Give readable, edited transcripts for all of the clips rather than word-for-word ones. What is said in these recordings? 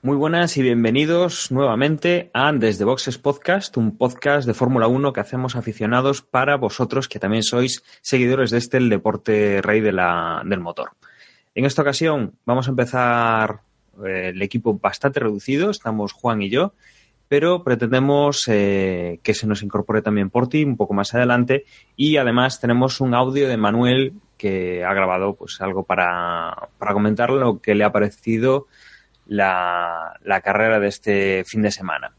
Muy buenas y bienvenidos nuevamente a Desde Boxes Podcast, un podcast de Fórmula 1 que hacemos aficionados para vosotros que también sois seguidores de el deporte rey del motor. En esta ocasión vamos a empezar el equipo bastante reducido, estamos Juan y yo, pero pretendemos que se nos incorpore también Porti un poco más adelante y además tenemos un audio de Manuel que ha grabado pues algo para comentar lo que le ha parecido la carrera de este fin de semana.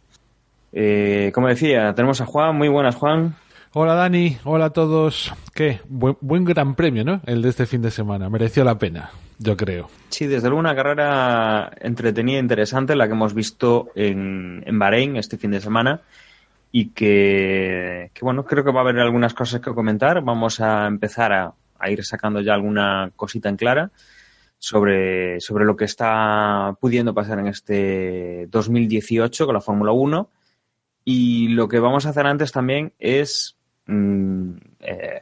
Como decía, tenemos a Juan. Muy buenas, Juan. Hola, Dani. Hola a todos. ¿Qué? Buen gran premio, ¿no? El de este fin de semana. Mereció la pena, yo creo. Sí, desde luego una carrera entretenida e interesante, la que hemos visto en Bahrein este fin de semana y que bueno, creo que va a haber algunas cosas que comentar. Vamos a empezar a ir sacando ya alguna cosita en clara sobre lo que está pudiendo pasar en este 2018 con la Fórmula 1. Y lo que vamos a hacer antes también es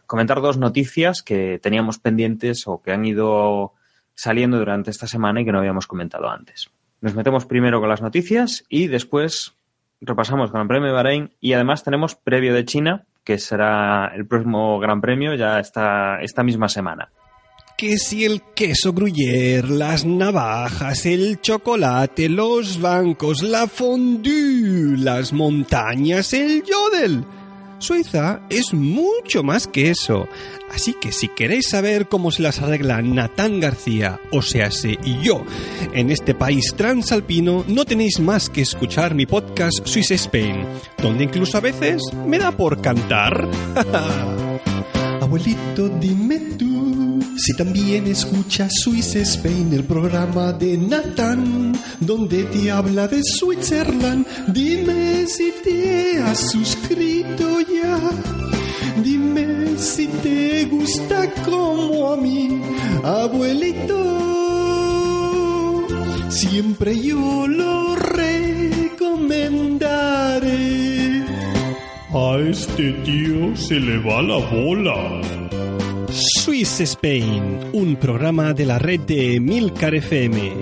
comentar dos noticias que teníamos pendientes o que han ido saliendo durante esta semana y que no habíamos comentado antes. Nos metemos primero con las noticias y después repasamos con el Premio de Bahrein y además tenemos previo de China, que será el próximo Gran Premio ya esta misma semana. Que si el queso gruyère, las navajas, el chocolate, los bancos, la fondue, las montañas, el yodel. Suiza es mucho más que eso. Así que si queréis saber cómo se las arregla Natán García, Osease y yo en este país transalpino, no tenéis más que escuchar mi podcast Swiss Spain, donde incluso a veces me da por cantar. Abuelito, dime tú si también escuchas Swiss Spain, el programa de Natán, donde te habla de Switzerland. Dime si te has suscrito ya. Dime si te gusta como a mí, abuelito. Siempre yo lo recomendaré. A este tío se le va la bola. Swiss Spain, un programa de la red de Emilcar FM.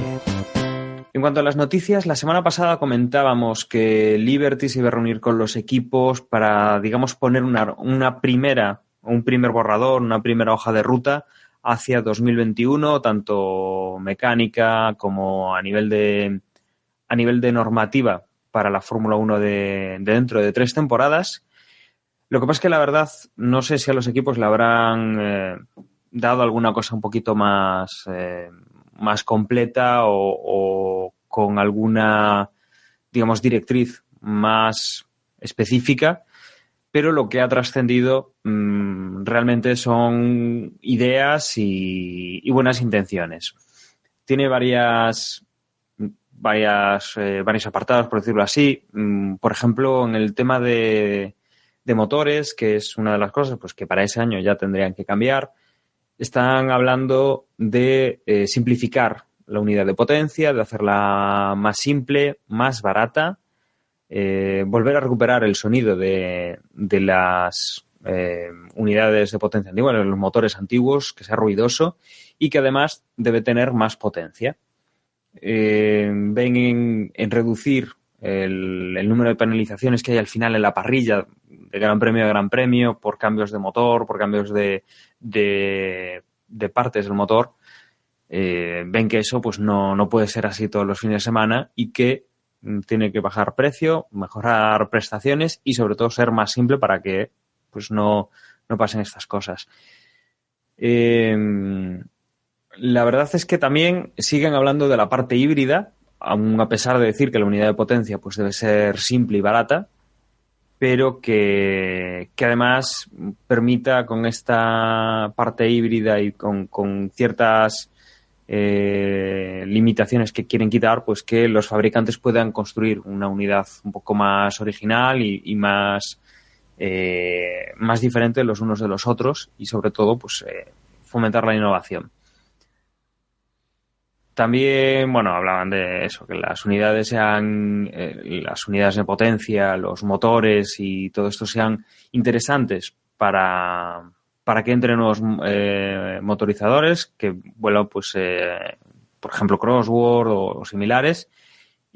En cuanto a las noticias, la semana pasada comentábamos que Liberty se iba a reunir con los equipos para, digamos, poner un primer borrador, una primera hoja de ruta hacia 2021, tanto mecánica como a nivel de normativa para la Fórmula 1 de dentro de 3 temporadas. Lo que pasa es que la verdad no sé si a los equipos le habrán dado alguna cosa un poquito más completa o con alguna, digamos, directriz más específica, pero lo que ha trascendido realmente son ideas y buenas intenciones. Tiene varios apartados, por decirlo así. Por ejemplo, en el tema de motores, que es una de las cosas pues que para ese año ya tendrían que cambiar, están hablando de simplificar la unidad de potencia, de hacerla más simple, más barata, volver a recuperar el sonido de las unidades de potencia antiguas, los motores antiguos, que sea ruidoso y que además debe tener más potencia. Ven en reducir el número de penalizaciones que hay al final en la parrilla de Gran Premio a Gran Premio por cambios de motor, por cambios de partes del motor. Ven que eso pues no puede ser así todos los fines de semana y que tiene que bajar precio, mejorar prestaciones y sobre todo ser más simple para que pues no pasen estas cosas. La verdad es que también siguen hablando de la parte híbrida, aun a pesar de decir que la unidad de potencia pues debe ser simple y barata, pero que además permita con esta parte híbrida y con ciertas limitaciones que quieren quitar, pues que los fabricantes puedan construir una unidad un poco más original y más diferente los unos de los otros y sobre todo pues fomentar la innovación. También, bueno, hablaban de eso, que las unidades sean, las unidades de potencia, los motores y todo esto sean interesantes para que entren nuevos motorizadores que vuelan, pues, por ejemplo, Crossworld o similares,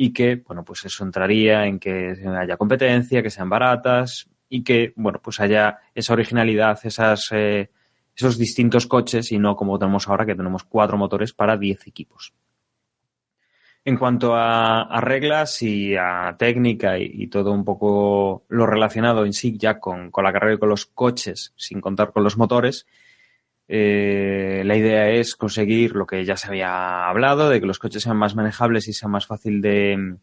y que, bueno, pues eso entraría en que haya competencia, que sean baratas y que, bueno, pues haya esa originalidad, esos distintos coches y no como tenemos ahora, que tenemos 4 motores para 10 equipos. En cuanto a reglas y a técnica y todo un poco lo relacionado en sí ya con la carrera y con los coches, sin contar con los motores, la idea es conseguir lo que ya se había hablado, de que los coches sean más manejables y sea más fácil de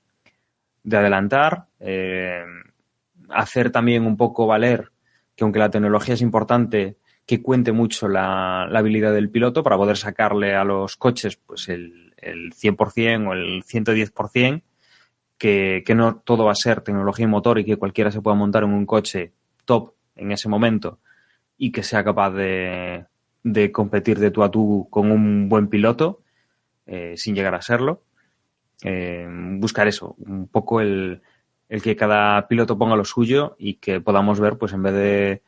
adelantar, hacer también un poco valer que aunque la tecnología es importante, que cuente mucho la habilidad del piloto para poder sacarle a los coches pues el 100% o el 110%, que no todo va a ser tecnología y motor y que cualquiera se pueda montar en un coche top en ese momento y que sea capaz de competir de tú a tú con un buen piloto sin llegar a serlo. Buscar eso, un poco el que cada piloto ponga lo suyo y que podamos ver, pues en vez de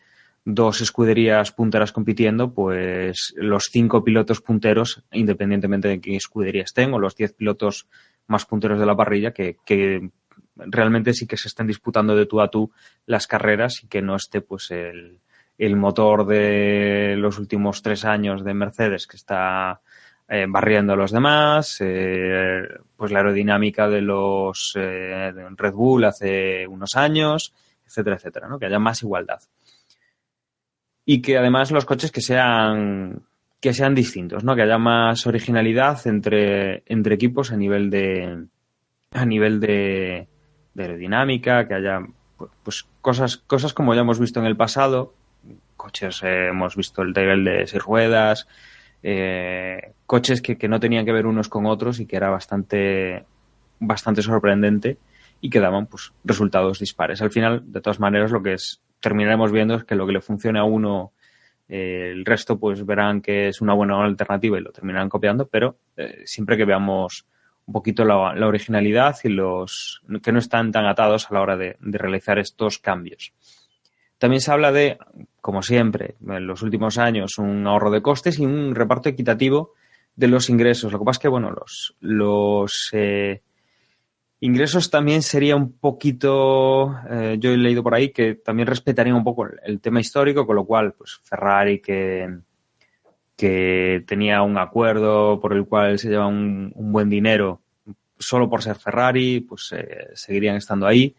2 escuderías punteras compitiendo, pues los 5 pilotos punteros, independientemente de qué escudería estén, o los 10 pilotos más punteros de la parrilla, que realmente sí que se estén disputando de tú a tú las carreras y que no esté pues el motor de los últimos 3 años de Mercedes que está barriendo a los demás, pues la aerodinámica de los de Red Bull hace unos años, etcétera, etcétera, ¿no? Que haya más igualdad. Y que además los coches que sean distintos, ¿no? Que haya más originalidad entre equipos a nivel de aerodinámica, que haya pues cosas como ya hemos visto en el pasado, coches, hemos visto el Tyrrell de 6 ruedas, coches que no tenían que ver unos con otros y que era bastante sorprendente y que daban pues resultados dispares. Al final, de todas maneras, lo que terminaremos viendo es que lo que le funcione a uno, el resto pues verán que es una buena alternativa y lo terminarán copiando, pero siempre que veamos un poquito la originalidad y los que no están tan atados a la hora de realizar estos cambios. También se habla de, como siempre, en los últimos años, un ahorro de costes y un reparto equitativo de los ingresos. Lo que pasa es que, bueno, los ingresos también sería un poquito, yo he leído por ahí que también respetarían un poco el tema histórico, con lo cual, pues Ferrari que tenía un acuerdo por el cual se lleva un buen dinero solo por ser Ferrari, pues seguirían estando ahí,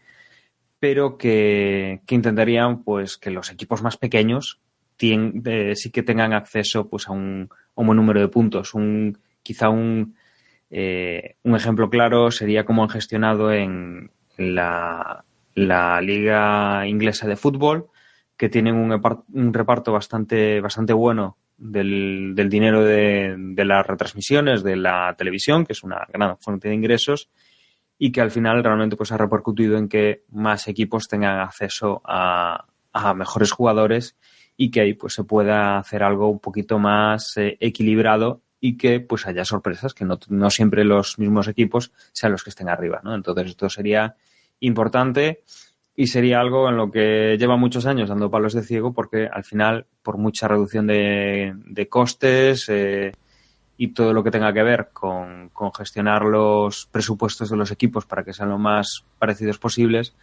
pero que intentarían pues que los equipos más pequeños sí que tengan acceso pues a un buen número de puntos. Quizá un ejemplo claro sería cómo han gestionado en la Liga Inglesa de Fútbol, que tienen un reparto bastante bueno del dinero de las retransmisiones de la televisión, que es una gran fuente de ingresos, y que al final realmente pues ha repercutido en que más equipos tengan acceso a mejores jugadores y que ahí pues se pueda hacer algo un poquito más equilibrado y que pues haya sorpresas, que no siempre los mismos equipos sean los que estén arriba, ¿no? Entonces esto sería importante y sería algo en lo que lleva muchos años dando palos de ciego, porque al final, por mucha reducción de costes y todo lo que tenga que ver con gestionar los presupuestos de los equipos para que sean lo más parecidos posibles,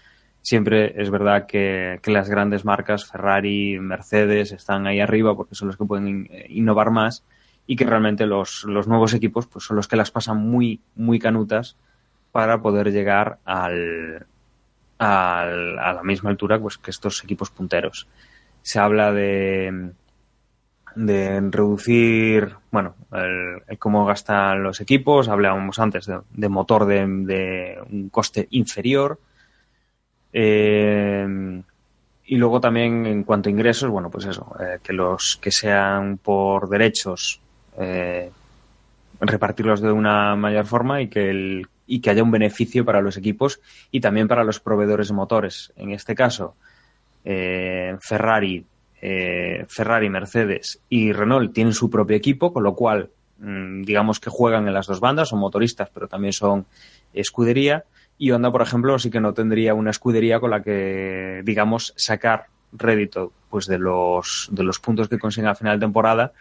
siempre es verdad que las grandes marcas, Ferrari, Mercedes, están ahí arriba porque son los que pueden innovar más y que realmente los nuevos equipos pues son los que las pasan muy, muy canutas para poder llegar a la misma altura pues que estos equipos punteros. Se habla de reducir, bueno, el cómo gastan los equipos. Hablábamos antes de motor de un coste inferior. Y luego también en cuanto a ingresos, bueno, pues eso, que los que sean por derechos, repartirlos de una mayor forma y que haya un beneficio para los equipos y también para los proveedores de motores. En este caso, Ferrari, Mercedes y Renault tienen su propio equipo, con lo cual digamos que juegan en las dos bandas, son motoristas pero también son escudería, y Honda, por ejemplo, sí que no tendría una escudería con la que, digamos, sacar rédito pues de los puntos que consiguen a final de temporada,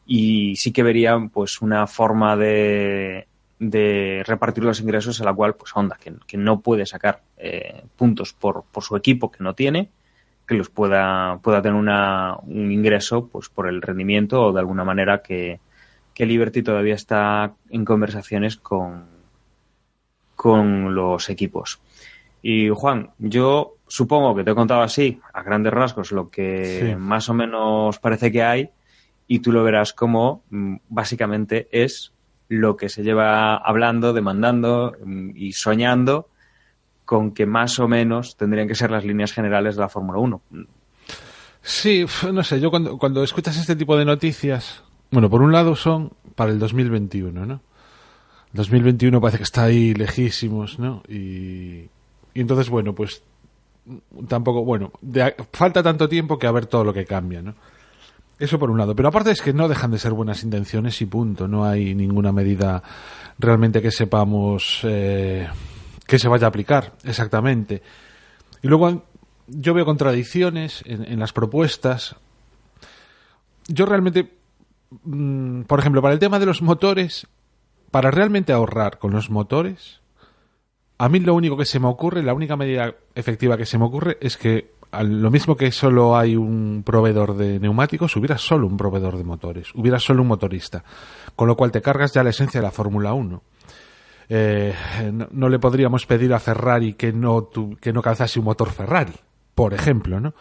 y sí que verían pues una forma de de repartir los ingresos, en la cual pues Honda, que no puede sacar puntos por su equipo, que no tiene, que los pueda tener un ingreso pues por el rendimiento, o de alguna manera que Liberty todavía está en conversaciones con los equipos. Y Juan, yo supongo que te he contado así, a grandes rasgos, lo que más o menos parece que hay, y tú lo verás como básicamente es lo que se lleva hablando, demandando y soñando con que más o menos tendrían que ser las líneas generales de la Fórmula 1. Sí, no sé, yo cuando escuchas este tipo de noticias, bueno, por un lado son para el 2021, ¿no? 2021 parece que está ahí lejísimos, ¿no? Y entonces, bueno, pues tampoco, bueno, falta tanto tiempo que a ver todo lo que cambia, ¿no? Eso por un lado. Pero aparte es que no dejan de ser buenas intenciones y punto. No hay ninguna medida realmente que sepamos que se vaya a aplicar exactamente. Y luego yo veo contradicciones en las propuestas. Yo realmente, por ejemplo, para el tema de los motores, para realmente ahorrar con los motores, a mí lo único que se me ocurre, la única medida efectiva que se me ocurre es que lo mismo que solo hay un proveedor de neumáticos, hubiera solo un proveedor de motores, hubiera solo un motorista, con lo cual te cargas ya la esencia de la Fórmula 1. No le podríamos pedir a Ferrari que no calzase un motor Ferrari, por ejemplo, ¿no?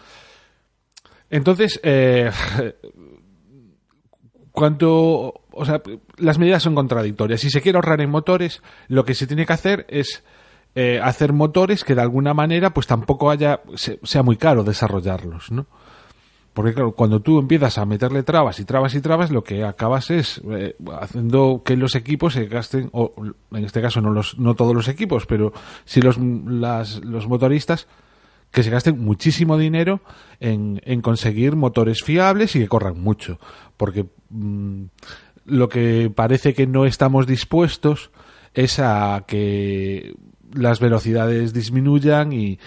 Entonces, o sea, las medidas son contradictorias. Si se quiere ahorrar en motores, lo que se tiene que hacer es hacer motores que de alguna manera pues tampoco sea muy caro desarrollarlos, ¿no? Porque claro, cuando tú empiezas a meterle trabas y trabas y trabas, lo que acabas es haciendo que los equipos se gasten, o en este caso no todos los equipos, pero sí los motoristas, que se gasten muchísimo dinero en conseguir motores fiables y que corran mucho. Porque lo que parece que no estamos dispuestos es a que las velocidades disminuyan y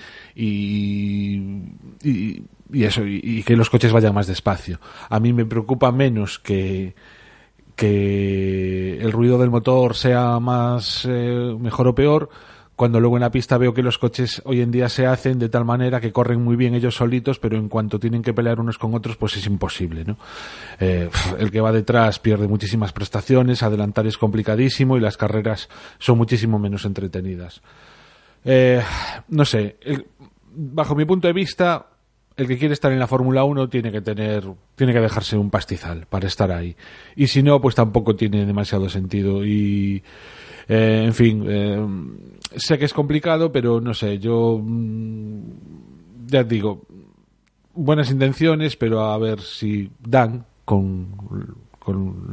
eso, y que los coches vayan más despacio. A mí me preocupa menos que el ruido del motor sea mejor o peor, cuando luego en la pista veo que los coches hoy en día se hacen de tal manera que corren muy bien ellos solitos, pero en cuanto tienen que pelear unos con otros, pues es imposible, ¿no? El que va detrás pierde muchísimas prestaciones, adelantar es complicadísimo y las carreras son muchísimo menos entretenidas. No sé, bajo mi punto de vista, el que quiere estar en la Fórmula 1 tiene que dejarse un pastizal para estar ahí. Y si no, pues tampoco tiene demasiado sentido. Y en fin, sé que es complicado, pero no sé, yo ya digo, buenas intenciones, pero a ver si dan con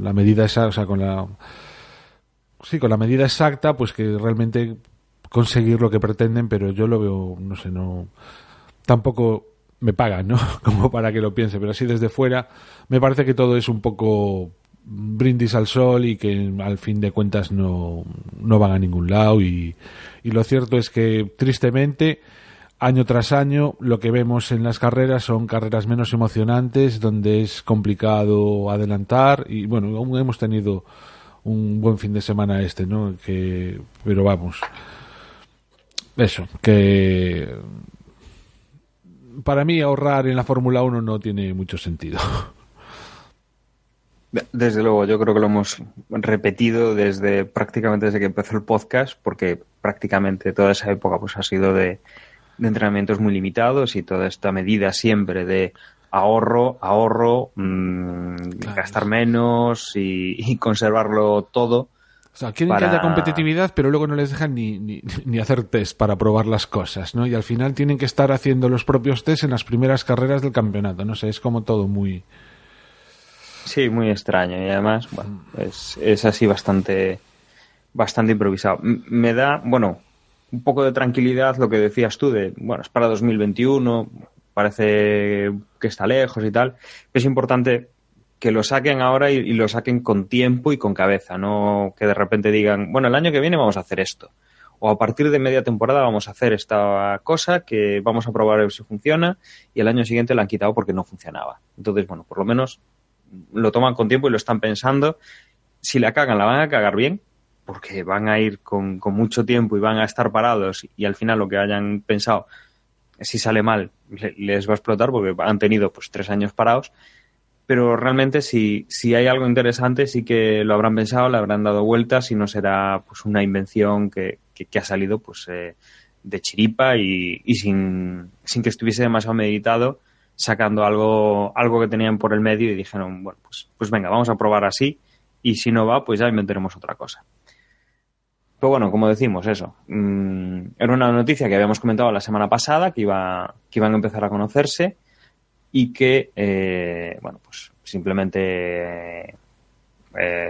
la medida exacta, o sea, con la medida exacta, pues que realmente conseguir lo que pretenden, pero yo lo veo, no sé, tampoco me pagan, ¿no? Como para que lo piense, pero así desde fuera me parece que todo es un poco brindis al sol y que al fin de cuentas no van a ningún lado y lo cierto es que tristemente año tras año lo que vemos en las carreras son carreras menos emocionantes donde es complicado adelantar y bueno, aún hemos tenido un buen fin de semana ¿no? Pero vamos, eso, que para mí ahorrar en la Fórmula 1 no tiene mucho sentido. Desde luego, yo creo que lo hemos repetido prácticamente desde que empezó el podcast, porque prácticamente toda esa época pues ha sido de entrenamientos muy limitados y toda esta medida siempre de ahorro, gastar menos y conservarlo todo. O sea, quieren que haya competitividad, pero luego no les dejan ni hacer test para probar las cosas, ¿no? Y al final tienen que estar haciendo los propios test en las primeras carreras del campeonato, no sé, es como todo muy... Sí, muy extraño y además, bueno, es así bastante improvisado. Me da, bueno, un poco de tranquilidad lo que decías tú bueno, es para 2021, parece que está lejos y tal. Es importante que lo saquen ahora y lo saquen con tiempo y con cabeza, no que de repente digan, bueno, el año que viene vamos a hacer esto. O a partir de media temporada vamos a hacer esta cosa que vamos a probar si funciona y el año siguiente la han quitado porque no funcionaba. Entonces, bueno, por lo menos lo toman con tiempo y lo están pensando. Si la cagan, la van a cagar bien, porque van a ir con mucho tiempo y van a estar parados y al final lo que hayan pensado, si sale mal, les va a explotar porque han tenido pues 3 años parados. Pero realmente si hay algo interesante sí que lo habrán pensado, le habrán dado vueltas y no será pues una invención que ha salido pues de chiripa y sin que estuviese demasiado meditado, sacando algo que tenían por el medio y dijeron, bueno, pues venga, vamos a probar así y si no va, pues ya inventaremos otra cosa. Pero bueno, como decimos, eso. Era una noticia que habíamos comentado la semana pasada, que iban a empezar a conocerse y que, bueno, pues simplemente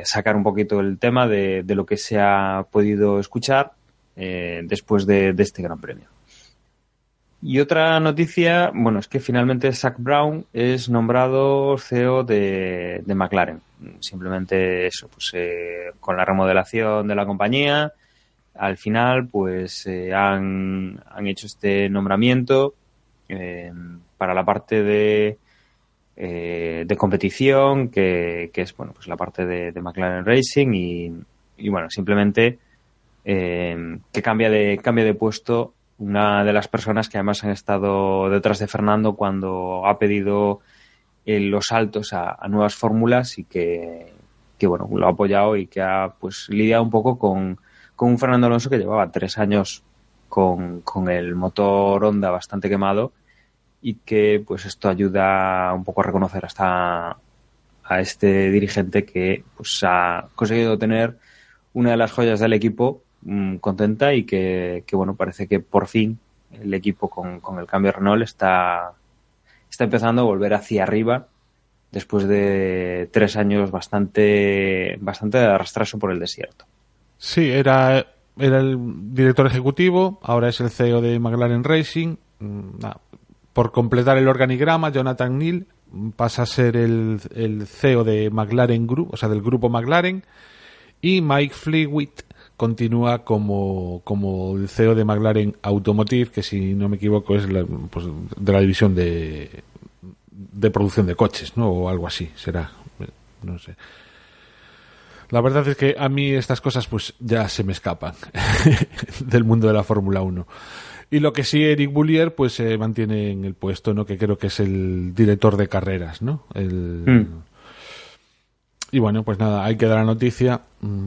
sacar un poquito el tema de lo que se ha podido escuchar después de este Gran Premio. Y otra noticia, bueno, es que finalmente Zak Brown es nombrado CEO de McLaren. Simplemente eso, pues con la remodelación de la compañía, al final pues han hecho este nombramiento para la parte de competición, que es, bueno, pues la parte de McLaren Racing y bueno, simplemente que cambia de puesto una de las personas que además han estado detrás de Fernando cuando ha pedido los saltos a nuevas fórmulas y que bueno, lo ha apoyado y que ha pues lidiado un poco con un Fernando Alonso que llevaba 3 años con el motor Honda bastante quemado y que pues esto ayuda un poco a reconocer a este dirigente que pues ha conseguido tener una de las joyas del equipo contenta y que bueno, parece que por fin el equipo con el cambio de Renault está empezando a volver hacia arriba después de 3 años bastante de arrastrarse por el desierto. Sí, era el director ejecutivo, ahora es el CEO de McLaren Racing. Por completar el organigrama, Jonathan Neal pasa a ser el CEO de McLaren Group, o sea, del grupo McLaren, y Mike Fleetwood continúa como el CEO de McLaren Automotive, que si no me equivoco es pues, de la división de producción de coches, ¿no? O algo así será, no sé. La verdad es que a mí estas cosas pues ya se me escapan del mundo de la Fórmula 1. Y lo que sí, Eric Boulier pues se mantiene en el puesto, ¿no? Que creo que es el director de carreras, ¿no? Y bueno, pues nada, hay que dar la noticia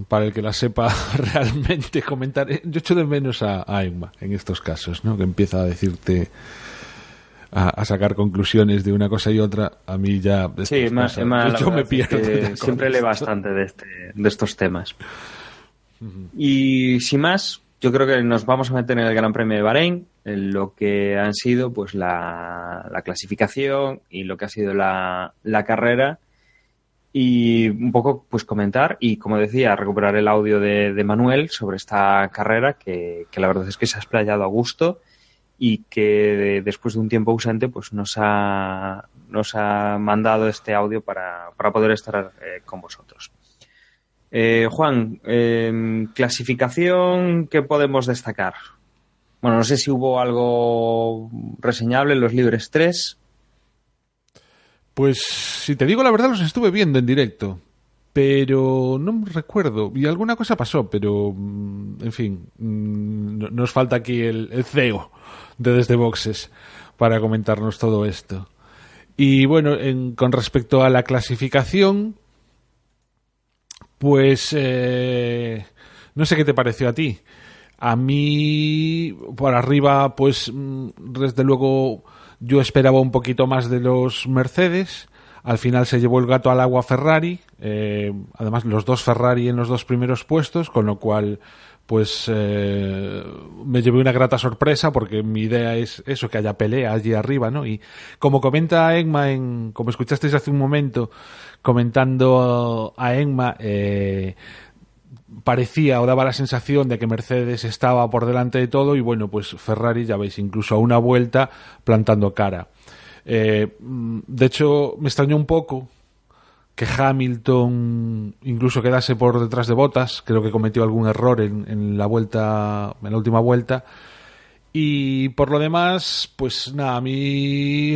para el que la sepa realmente comentar. Yo echo de menos a Emma en estos casos, ¿no? Que empieza a decirte, a sacar conclusiones de una cosa y otra. A mí ya... Sí, Emma yo me pierdo. Siempre lee bastante de estos temas. Y sin más, yo creo que nos vamos a meter en el Gran Premio de Bahrein, en lo que han sido pues la clasificación y lo que ha sido la carrera. Y un poco pues comentar y, como decía, recuperar el audio de Manuel sobre esta carrera que la verdad es que se ha explayado a gusto y que después de un tiempo ausente pues nos ha mandado este audio para poder estar con vosotros. Juan, clasificación, ¿qué podemos destacar? Bueno, no sé si hubo algo reseñable en los libres 3. Pues, si te digo la verdad, los estuve viendo en directo, pero no me recuerdo. Y alguna cosa pasó, pero, en fin, nos falta aquí el CEO de Desde Boxes para comentarnos todo esto. Y bueno, con respecto a la clasificación, pues, no sé qué te pareció a ti. A mí, por arriba, pues, desde luego... Yo esperaba un poquito más de los Mercedes. Al final se llevó el gato al agua Ferrari. Además, los dos Ferrari en los 2 primeros puestos, con lo cual, pues, me llevé una grata sorpresa porque mi idea es eso, que haya pelea allí arriba, ¿no? Y como comenta Emma, como escuchasteis hace un momento, comentando a Emma, parecía o daba la sensación de que Mercedes estaba por delante de todo y bueno, pues Ferrari, ya veis, incluso a una vuelta plantando cara. De hecho, me extrañó un poco que Hamilton incluso quedase por detrás de Bottas. Creo que cometió algún error en la última vuelta. Y por lo demás, pues nada, a mí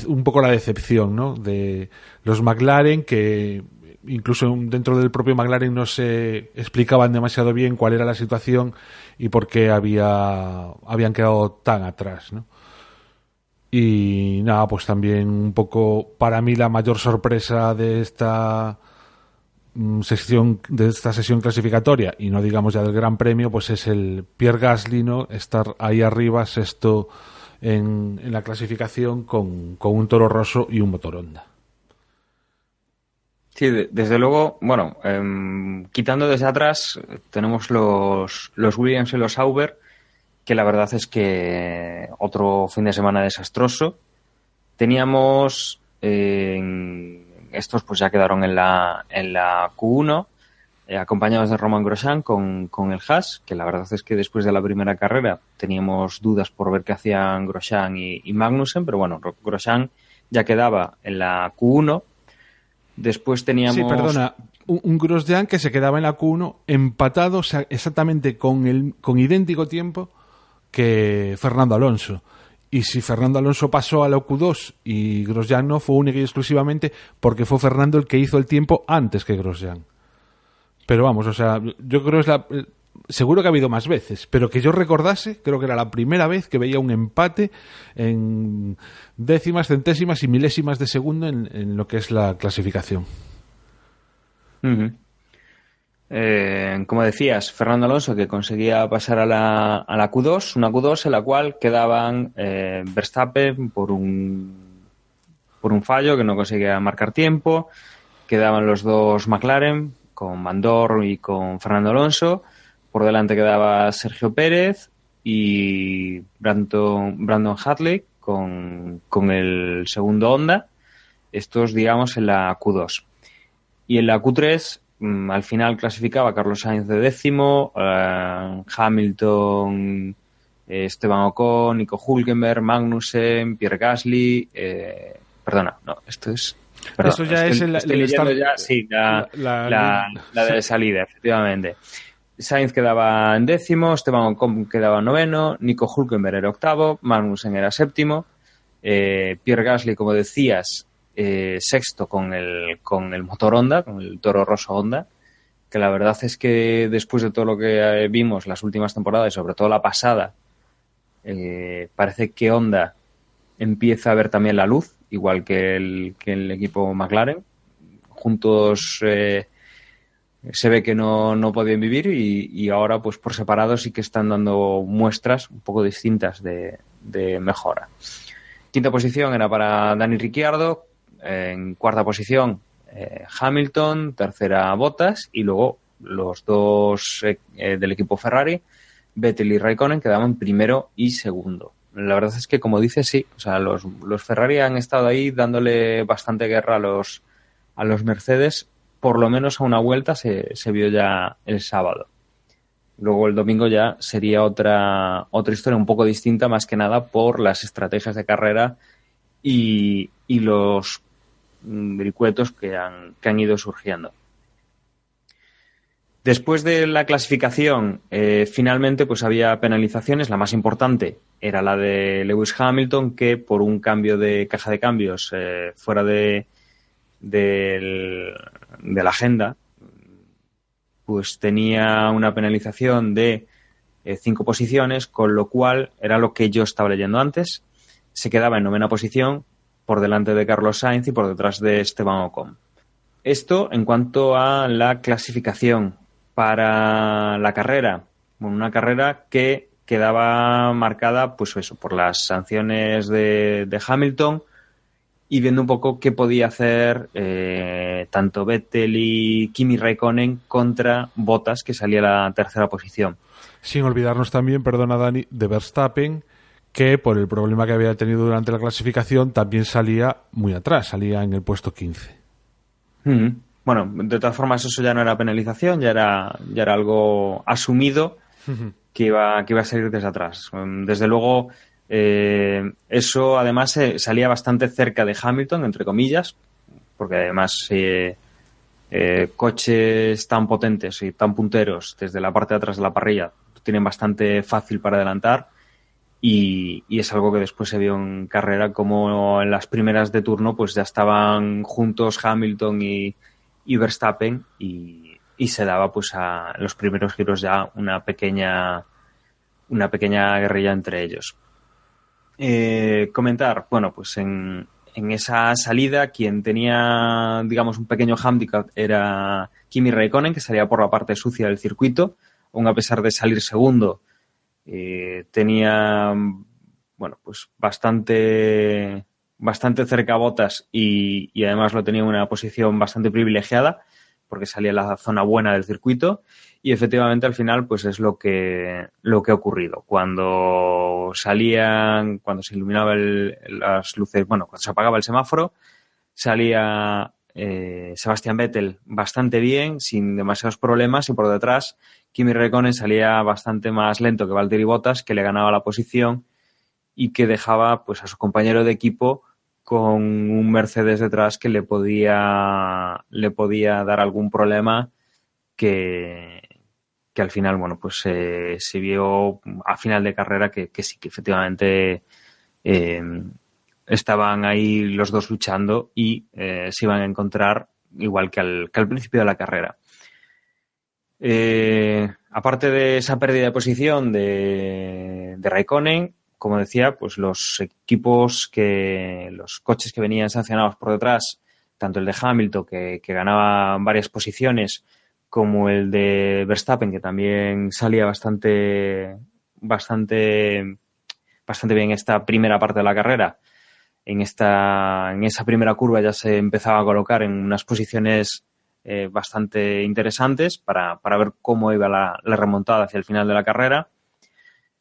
un poco la decepción, ¿no? De los McLaren, que incluso dentro del propio McLaren no se explicaban demasiado bien cuál era la situación y por qué habían quedado tan atrás, ¿no? Y nada, pues también un poco para mí la mayor sorpresa de esta sesión clasificatoria, y no digamos ya del Gran Premio, pues es el Pierre Gasly, ¿no? Estar ahí arriba, sexto en la clasificación con un Toro Rosso y un motor Honda. Sí, desde luego, bueno, quitando desde atrás, tenemos los Williams y los Sauber, que la verdad es que otro fin de semana desastroso. Teníamos estos pues ya quedaron en la Q1, acompañados de Romain Grosjean con el Haas, que la verdad es que después de la primera carrera teníamos dudas por ver qué hacían Grosjean y Magnussen, pero bueno, Grosjean ya quedaba en la Q1. Después teníamos... Sí, perdona, un Grosjean que se quedaba en la Q1 empatado, o sea, exactamente con idéntico tiempo que Fernando Alonso. Y si Fernando Alonso pasó a la Q2 y Grosjean no, fue única y exclusivamente porque fue Fernando el que hizo el tiempo antes que Grosjean. Pero vamos, o sea, yo creo que seguro que ha habido más veces, pero que yo recordase, creo que era la primera vez que veía un empate en décimas, centésimas y milésimas de segundo en lo que es la clasificación. Uh-huh. Como decías, Fernando Alonso, que conseguía pasar a la Q2, una Q2 en la cual quedaban Verstappen por un fallo que no conseguía marcar tiempo, quedaban los dos McLaren con Van Dorn y con Fernando Alonso, por delante quedaba Sergio Pérez y Brandon Hartley con el segundo Honda, estos digamos en la Q2. Y en la Q3 al final clasificaba Carlos Sainz de décimo, Hamilton, Esteban Ocon, Nico Hülkenberg, Magnussen, Pierre Gasly, Eso ya es el start, ya, sí, la de salida, efectivamente. Sainz quedaba en décimo, Esteban Ocon quedaba noveno, Nico Hülkenberg era octavo, Magnussen era séptimo, Pierre Gasly, como decías, sexto con el motor Honda, con el Toro Rosso Honda, que la verdad es que después de todo lo que vimos las últimas temporadas y sobre todo la pasada, parece que Honda empieza a ver también la luz, igual que el equipo McLaren. Juntos se ve que no podían vivir y ahora pues por separado sí que están dando muestras un poco distintas de mejora. Quinta posición era para Dani Ricciardo, en cuarta posición Hamilton, tercera Bottas y luego los dos del equipo Ferrari, Vettel y Raikkonen, quedaban primero y segundo. La verdad es que, como dices, sí, o sea, los Ferrari han estado ahí dándole bastante guerra a los Mercedes, por lo menos a una vuelta se vio ya el sábado. Luego el domingo ya sería otra historia un poco distinta, más que nada por las estrategias de carrera y los vericuetos que han ido surgiendo. Después de la clasificación, finalmente pues había penalizaciones. La más importante era la de Lewis Hamilton, que por un cambio de caja de cambios fuera de la agenda, pues tenía una penalización de 5 posiciones, con lo cual era lo que yo estaba leyendo antes. Se quedaba en novena posición, por delante de Carlos Sainz y por detrás de Esteban Ocon. Esto en cuanto a la clasificación. Para la carrera, bueno, una carrera que quedaba marcada pues eso, por las sanciones de Hamilton y viendo un poco qué podía hacer tanto Vettel y Kimi Raikkonen contra Bottas, que salía a la tercera posición. Sin olvidarnos también, perdona Dani, de Verstappen, que por el problema que había tenido durante la clasificación también salía muy atrás, salía en el puesto 15. Bueno, de todas formas eso ya no era penalización, ya era algo asumido que iba a salir desde atrás. Desde luego eso además salía bastante cerca de Hamilton, entre comillas, porque además coches tan potentes y tan punteros desde la parte de atrás de la parrilla tienen bastante fácil para adelantar y es algo que después se vio en carrera, como en las primeras de turno pues ya estaban juntos Hamilton y y Verstappen, y se daba pues a los primeros giros ya una pequeña guerrilla entre ellos. Comentar, bueno, pues en esa salida quien tenía, digamos, un pequeño hándicap era Kimi Räikkönen, que salía por la parte sucia del circuito, aun a pesar de salir segundo, tenía, bueno, pues bastante cerca a Bottas y además lo tenía en una posición bastante privilegiada porque salía en la zona buena del circuito y efectivamente al final pues es lo que ha ocurrido. Cuando se iluminaban las luces, bueno, cuando se apagaba el semáforo, salía Sebastian Vettel bastante bien, sin demasiados problemas, y por detrás Kimi Räikkönen salía bastante más lento que Valtteri Bottas, que le ganaba la posición y que dejaba pues a su compañero de equipo con un Mercedes detrás que le podía dar algún problema que al final, bueno, pues se vio a final de carrera que sí, que efectivamente estaban ahí los dos luchando y se iban a encontrar igual que al principio de la carrera. Aparte de esa pérdida de posición de Räikkönen, como decía, pues los coches que venían sancionados por detrás, tanto el de Hamilton, que ganaba varias posiciones, como el de Verstappen, que también salía bastante bien esta primera parte de la carrera. En esa primera curva ya se empezaba a colocar en unas posiciones bastante interesantes para ver cómo iba la remontada hacia el final de la carrera.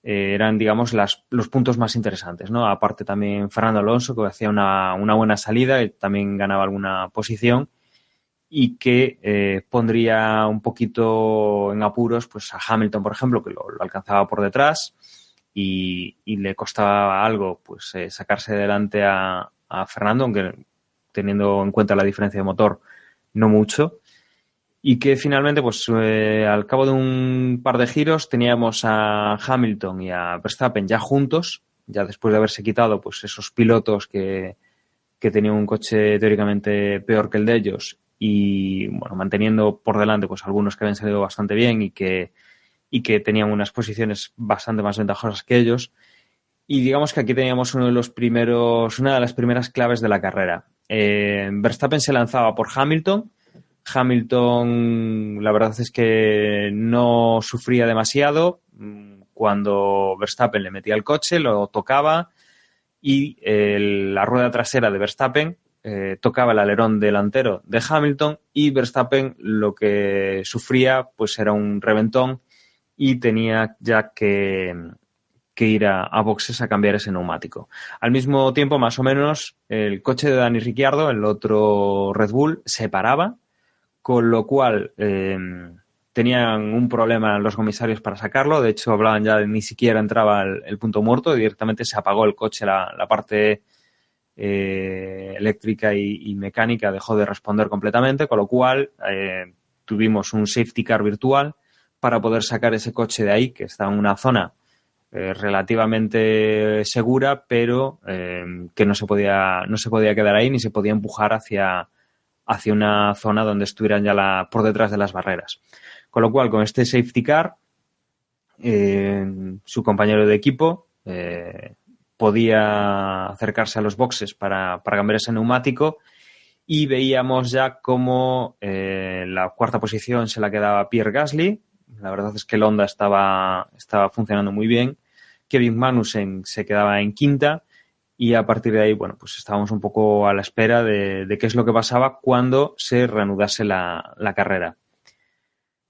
Eran, digamos, los puntos más interesantes, ¿no? Aparte también Fernando Alonso, que hacía una buena salida y también ganaba alguna posición y que pondría un poquito en apuros pues a Hamilton, por ejemplo, que lo alcanzaba por detrás y le costaba algo pues sacarse delante a Fernando, aunque teniendo en cuenta la diferencia de motor, no mucho. Y que finalmente, pues al cabo de un par de giros, teníamos a Hamilton y a Verstappen ya juntos, ya después de haberse quitado pues esos pilotos que tenían un coche teóricamente peor que el de ellos y bueno, manteniendo por delante pues algunos que habían salido bastante bien y que tenían unas posiciones bastante más ventajosas que ellos. Y digamos que aquí teníamos una de las primeras claves de la carrera. Verstappen se lanzaba por Hamilton, la verdad es que no sufría demasiado. Cuando Verstappen le metía el coche, lo tocaba y la rueda trasera de Verstappen tocaba el alerón delantero de Hamilton y Verstappen lo que sufría pues era un reventón y tenía ya que ir a boxes a cambiar ese neumático. Al mismo tiempo, más o menos, el coche de Dani Ricciardo, el otro Red Bull, se paraba, con lo cual tenían un problema los comisarios para sacarlo. De hecho, hablaban ya de ni siquiera entraba el punto muerto, directamente se apagó el coche, la parte eléctrica y mecánica dejó de responder completamente, con lo cual tuvimos un safety car virtual para poder sacar ese coche de ahí, que está en una zona relativamente segura, pero que no se podía quedar ahí ni se podía empujar hacia una zona donde estuvieran ya por detrás de las barreras. Con lo cual, con este safety car, su compañero de equipo podía acercarse a los boxes para cambiar ese neumático y veíamos ya cómo la cuarta posición se la quedaba Pierre Gasly. La verdad es que el Honda estaba funcionando muy bien. Kevin Magnussen se quedaba en quinta y a partir de ahí, bueno, pues estábamos un poco a la espera de qué es lo que pasaba cuando se reanudase la carrera.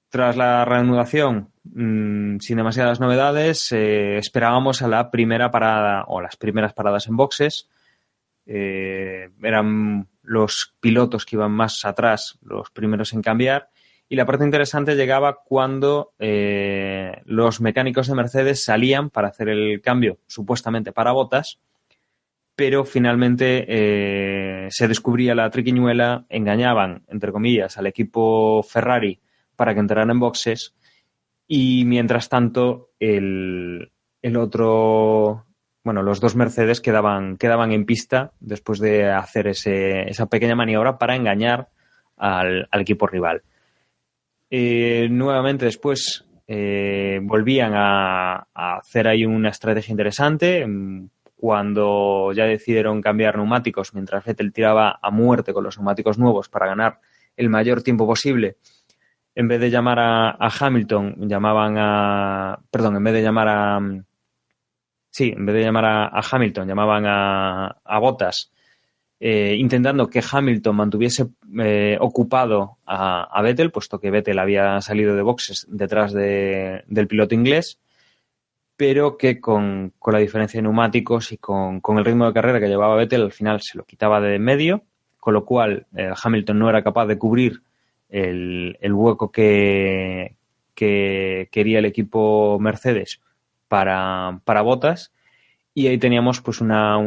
Tras la reanudación, sin demasiadas novedades, esperábamos a la primera parada o las primeras paradas en boxes. Eran los pilotos que iban más atrás los primeros en cambiar. Y la parte interesante llegaba cuando los mecánicos de Mercedes salían para hacer el cambio, supuestamente para Bottas, pero finalmente se descubría la triquiñuela, engañaban, entre comillas, al equipo Ferrari para que entraran en boxes y mientras tanto los dos Mercedes quedaban en pista después de hacer esa pequeña maniobra para engañar al equipo rival. Nuevamente después volvían a hacer ahí una estrategia interesante cuando ya decidieron cambiar neumáticos mientras Vettel tiraba a muerte con los neumáticos nuevos para ganar el mayor tiempo posible. En vez de llamar a Hamilton, en vez de llamar a Hamilton, llamaban a Bottas, intentando que Hamilton mantuviese ocupado a Vettel, puesto que Vettel había salido de boxes detrás del piloto inglés, pero que con la diferencia de neumáticos y con el ritmo de carrera que llevaba Vettel, al final se lo quitaba de en medio, con lo cual Hamilton no era capaz de cubrir el hueco que quería el equipo Mercedes para Bottas, y ahí teníamos pues una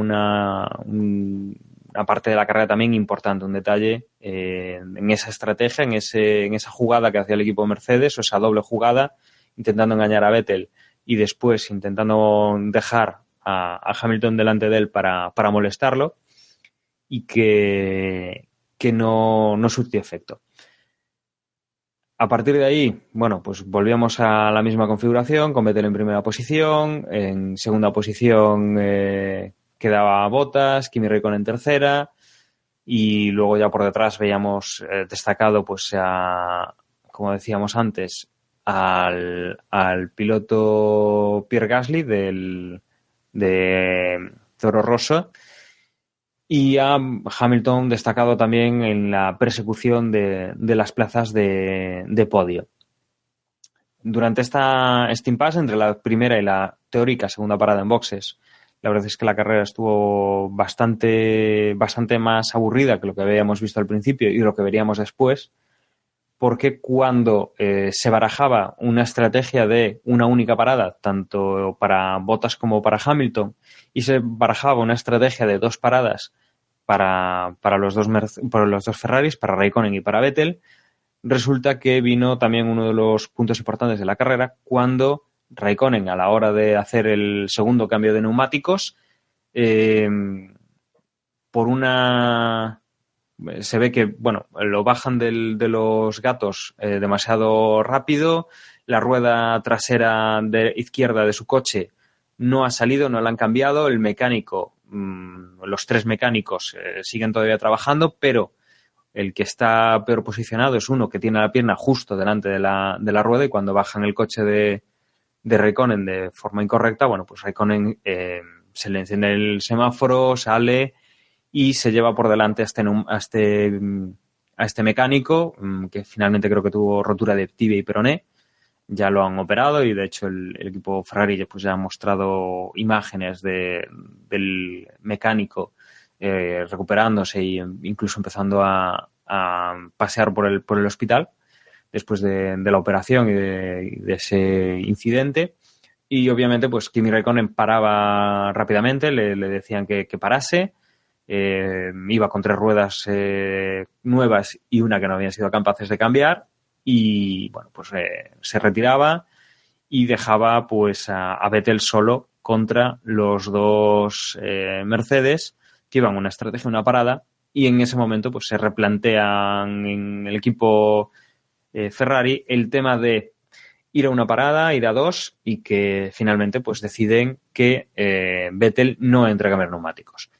parte de la carrera también importante, un detalle en esa estrategia, en esa jugada que hacía el equipo Mercedes, o esa doble jugada, intentando engañar a Vettel y después intentando dejar a Hamilton delante de él para molestarlo, y que no surtió efecto. A partir de ahí, bueno, pues volvíamos a la misma configuración, con Vettel en primera posición, en segunda posición quedaba Bottas, Kimi Räikkönen en tercera, y luego ya por detrás veíamos destacado, pues como decíamos antes, al piloto Pierre Gasly de Toro Rosso, y a Hamilton destacado también en la persecución de las plazas de podio. Durante este impasse entre la primera y la teórica segunda parada en boxes, la verdad es que la carrera estuvo bastante más aburrida que lo que habíamos visto al principio y lo que veríamos después, porque cuando se barajaba una estrategia de una única parada, tanto para Bottas como para Hamilton, y se barajaba una estrategia de 2 paradas para los dos Ferraris, para Räikkönen y para Vettel, resulta que vino también uno de los puntos importantes de la carrera, cuando Räikkönen, a la hora de hacer el segundo cambio de neumáticos, se ve que, bueno, lo bajan de los gatos demasiado rápido, la rueda trasera izquierda de su coche no ha salido, no la han cambiado, el mecánico, los 3 mecánicos siguen todavía trabajando, pero el que está peor posicionado es uno que tiene la pierna justo delante de la rueda, y cuando bajan el coche de Räikkönen de forma incorrecta, bueno, pues Räikkönen se le enciende el semáforo, sale y se lleva por delante a este mecánico, que finalmente creo que tuvo rotura de tibia y peroné. Ya lo han operado, y de hecho el equipo Ferrari pues ya ha mostrado imágenes del mecánico recuperándose e incluso empezando a pasear por el hospital después de la operación y de ese incidente. Y obviamente pues Kimi Räikkönen paraba rápidamente, le decían que parase, iba con 3 ruedas nuevas y una que no habían sido capaces de cambiar, y bueno, pues se retiraba y dejaba pues a Vettel solo contra los 2 Mercedes, que iban una estrategia, una parada, y en ese momento pues se replantean en el equipo Ferrari el tema de ir a una parada, ir a 2, y que finalmente pues deciden que Vettel no entre a cambiar neumáticos.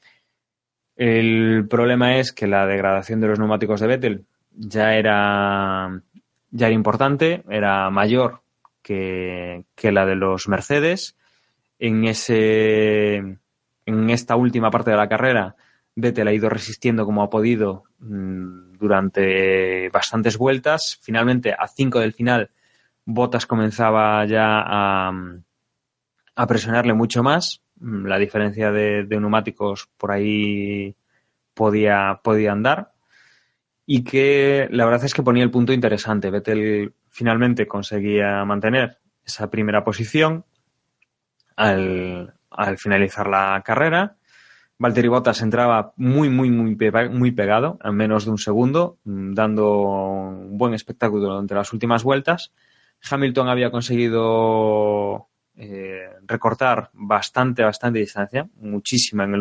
El problema es que la degradación de los neumáticos de Vettel ya era importante, era mayor que la de los Mercedes. En esta última parte de la carrera, Vettel ha ido resistiendo como ha podido durante bastantes vueltas. Finalmente, a 5 del final, Bottas comenzaba ya a presionarle mucho más. La diferencia de neumáticos por ahí podía andar, y que la verdad es que ponía el punto interesante. Vettel finalmente conseguía mantener esa primera posición al finalizar la carrera. Valtteri Bottas entraba muy pegado, a menos de un segundo, dando un buen espectáculo durante las últimas vueltas. Hamilton había conseguido recortar bastante distancia, muchísima en la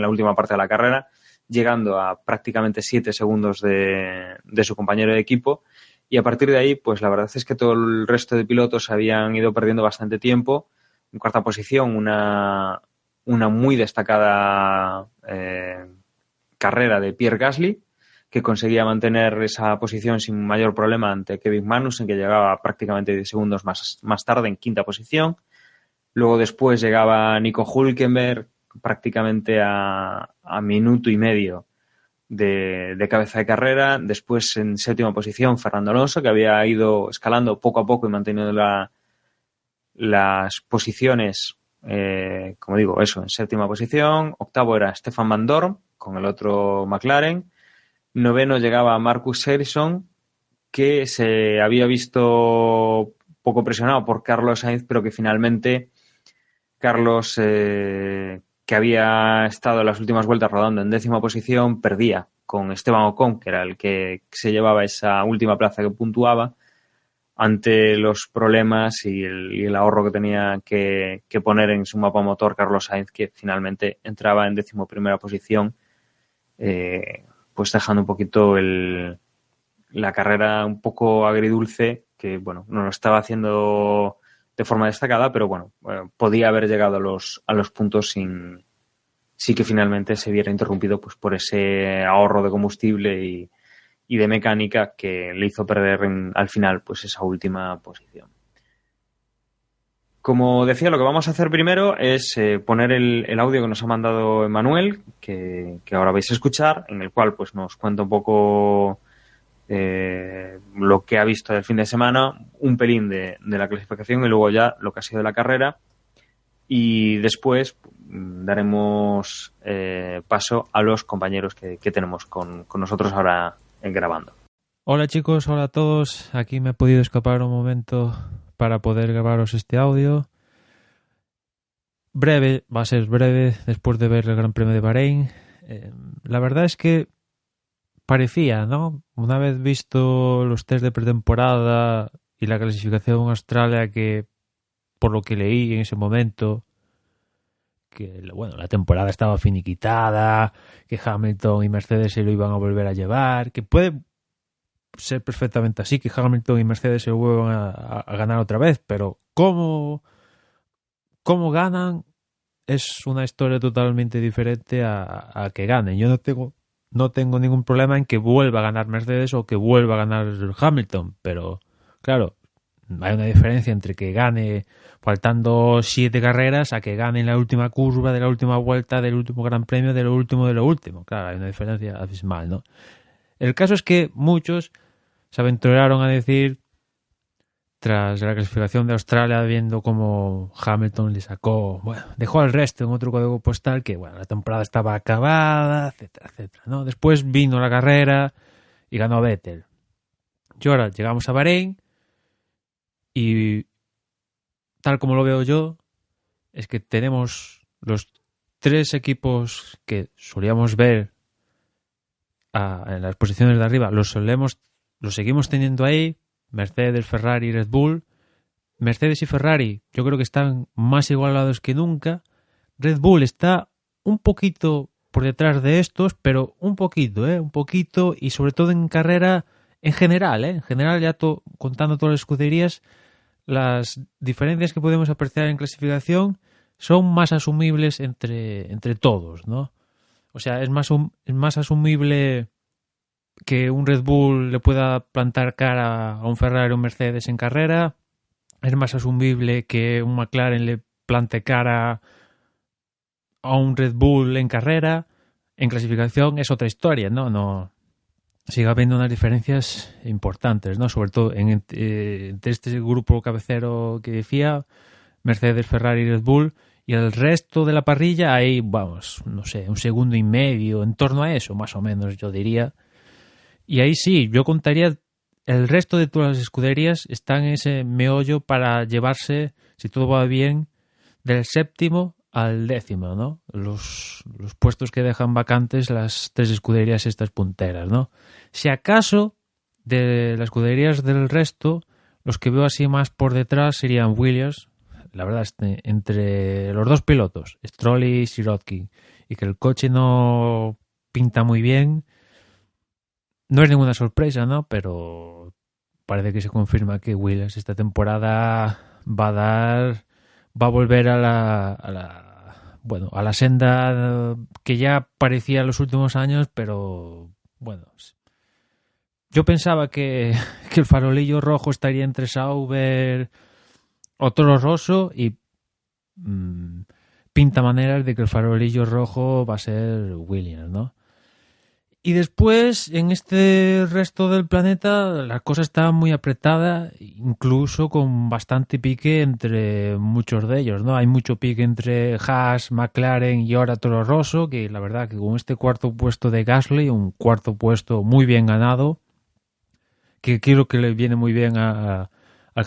última parte de la carrera. llegando a prácticamente 7 segundos de su compañero de equipo. Y a partir de ahí, pues la verdad es que todo el resto de pilotos habían ido perdiendo bastante tiempo. En cuarta posición, una muy destacada carrera de Pierre Gasly, que conseguía mantener esa posición sin mayor problema ante Kevin Magnussen, que llegaba prácticamente 10 segundos más tarde en quinta posición. Luego después llegaba Nico Hülkenberg prácticamente a minuto y medio de cabeza de carrera. Después en séptima posición Fernando Alonso, que había ido escalando poco a poco y manteniendo las posiciones, como digo, eso, en séptima posición. Octavo era Stefan Van Dorn con el otro McLaren. Noveno llegaba Marcus Ericsson, que se había visto poco presionado por Carlos Sainz, pero que finalmente Carlos, que había estado en las últimas vueltas rodando en décima posición, perdía con Esteban Ocon, que era el que se llevaba esa última plaza que puntuaba, ante los problemas y el ahorro que tenía que poner en su mapa motor Carlos Sainz, que finalmente entraba en 11ª posición, pues dejando un poquito la carrera un poco agridulce, que bueno, no lo estaba haciendo de forma destacada, pero bueno, podía haber llegado a los puntos sin que finalmente se viera interrumpido pues por ese ahorro de combustible y de mecánica que le hizo perder al final pues esa última posición. Como decía, lo que vamos a hacer primero es poner el audio que nos ha mandado Emmanuel, que ahora vais a escuchar, en el cual pues nos cuenta un poco lo que ha visto del fin de semana, un pelín de la clasificación y luego ya lo que ha sido de la carrera. Y después daremos paso a los compañeros que tenemos con nosotros ahora grabando. Hola chicos, hola a todos. Aquí me he podido escapar un momento para poder grabaros este audio. Breve, va a ser breve después de ver el Gran Premio de Bahrein. La verdad es que parecía, ¿no? Una vez visto los test de pretemporada y la clasificación en Australia, que por lo que leí en ese momento, que bueno, la temporada estaba finiquitada, que Hamilton y Mercedes se lo iban a volver a llevar, que puede ser perfectamente así, que Hamilton y Mercedes se vuelvan a ganar otra vez, pero cómo ganan es una historia totalmente diferente a que ganen. Yo no tengo ningún problema en que vuelva a ganar Mercedes o que vuelva a ganar Hamilton, pero claro, hay una diferencia entre que gane faltando 7 carreras a que gane en la última curva de la última vuelta del último Gran Premio de lo último. Claro, hay una diferencia abismal, ¿no? El caso es que muchos se aventuraron a decir, tras la clasificación de Australia, viendo cómo Hamilton le sacó, bueno, dejó al resto en otro código postal, que bueno, la temporada estaba acabada, etcétera, etcétera, ¿no? Después vino la carrera y ganó Vettel. Y ahora llegamos a Bahrein y tal como lo veo yo, es que tenemos los 3 equipos que solíamos ver en las posiciones de arriba, los seguimos teniendo ahí, Mercedes, Ferrari y Red Bull. Mercedes y Ferrari yo creo que están más igualados que nunca. Red Bull está un poquito por detrás de estos, pero un poquito, y sobre todo en carrera en general, ya contando todas las escuderías, las diferencias que podemos apreciar en clasificación son más asumibles entre todos, ¿no? O sea, es más asumible que un Red Bull le pueda plantar cara a un Ferrari o un Mercedes en carrera. Es más asumible que un McLaren le plante cara a un Red Bull en carrera. En clasificación es otra historia, ¿no? No sigue habiendo unas diferencias importantes, ¿no? Sobre todo entre este grupo cabecero que decía, Mercedes, Ferrari y Red Bull, y el resto de la parrilla hay, vamos, no sé, 1,5 segundos, en torno a eso, más o menos, yo diría. Y ahí sí, yo contaría, el resto de todas las escuderías están en ese meollo para llevarse, si todo va bien, del 7º al 10º, ¿no? Los puestos que dejan vacantes las 3 escuderías estas punteras, ¿no? Si acaso, de las escuderías del resto, los que veo así más por detrás serían Williams, la verdad, entre los 2 pilotos, Stroll y Sirotkin, y que el coche no pinta muy bien. No es ninguna sorpresa, ¿no? Pero parece que se confirma que Williams esta temporada va a volver a la senda que ya parecía en los últimos años, pero bueno, yo pensaba que el farolillo rojo estaría entre Sauber o Toro Rosso y pinta maneras de que el farolillo rojo va a ser Williams, ¿no? Y después, en este resto del planeta, la cosa está muy apretada, incluso con bastante pique entre muchos de ellos, ¿no? Hay mucho pique entre Haas, McLaren y ahora Toro Rosso, que la verdad que con este cuarto puesto de Gasly, un cuarto puesto muy bien ganado, que creo que le viene muy bien al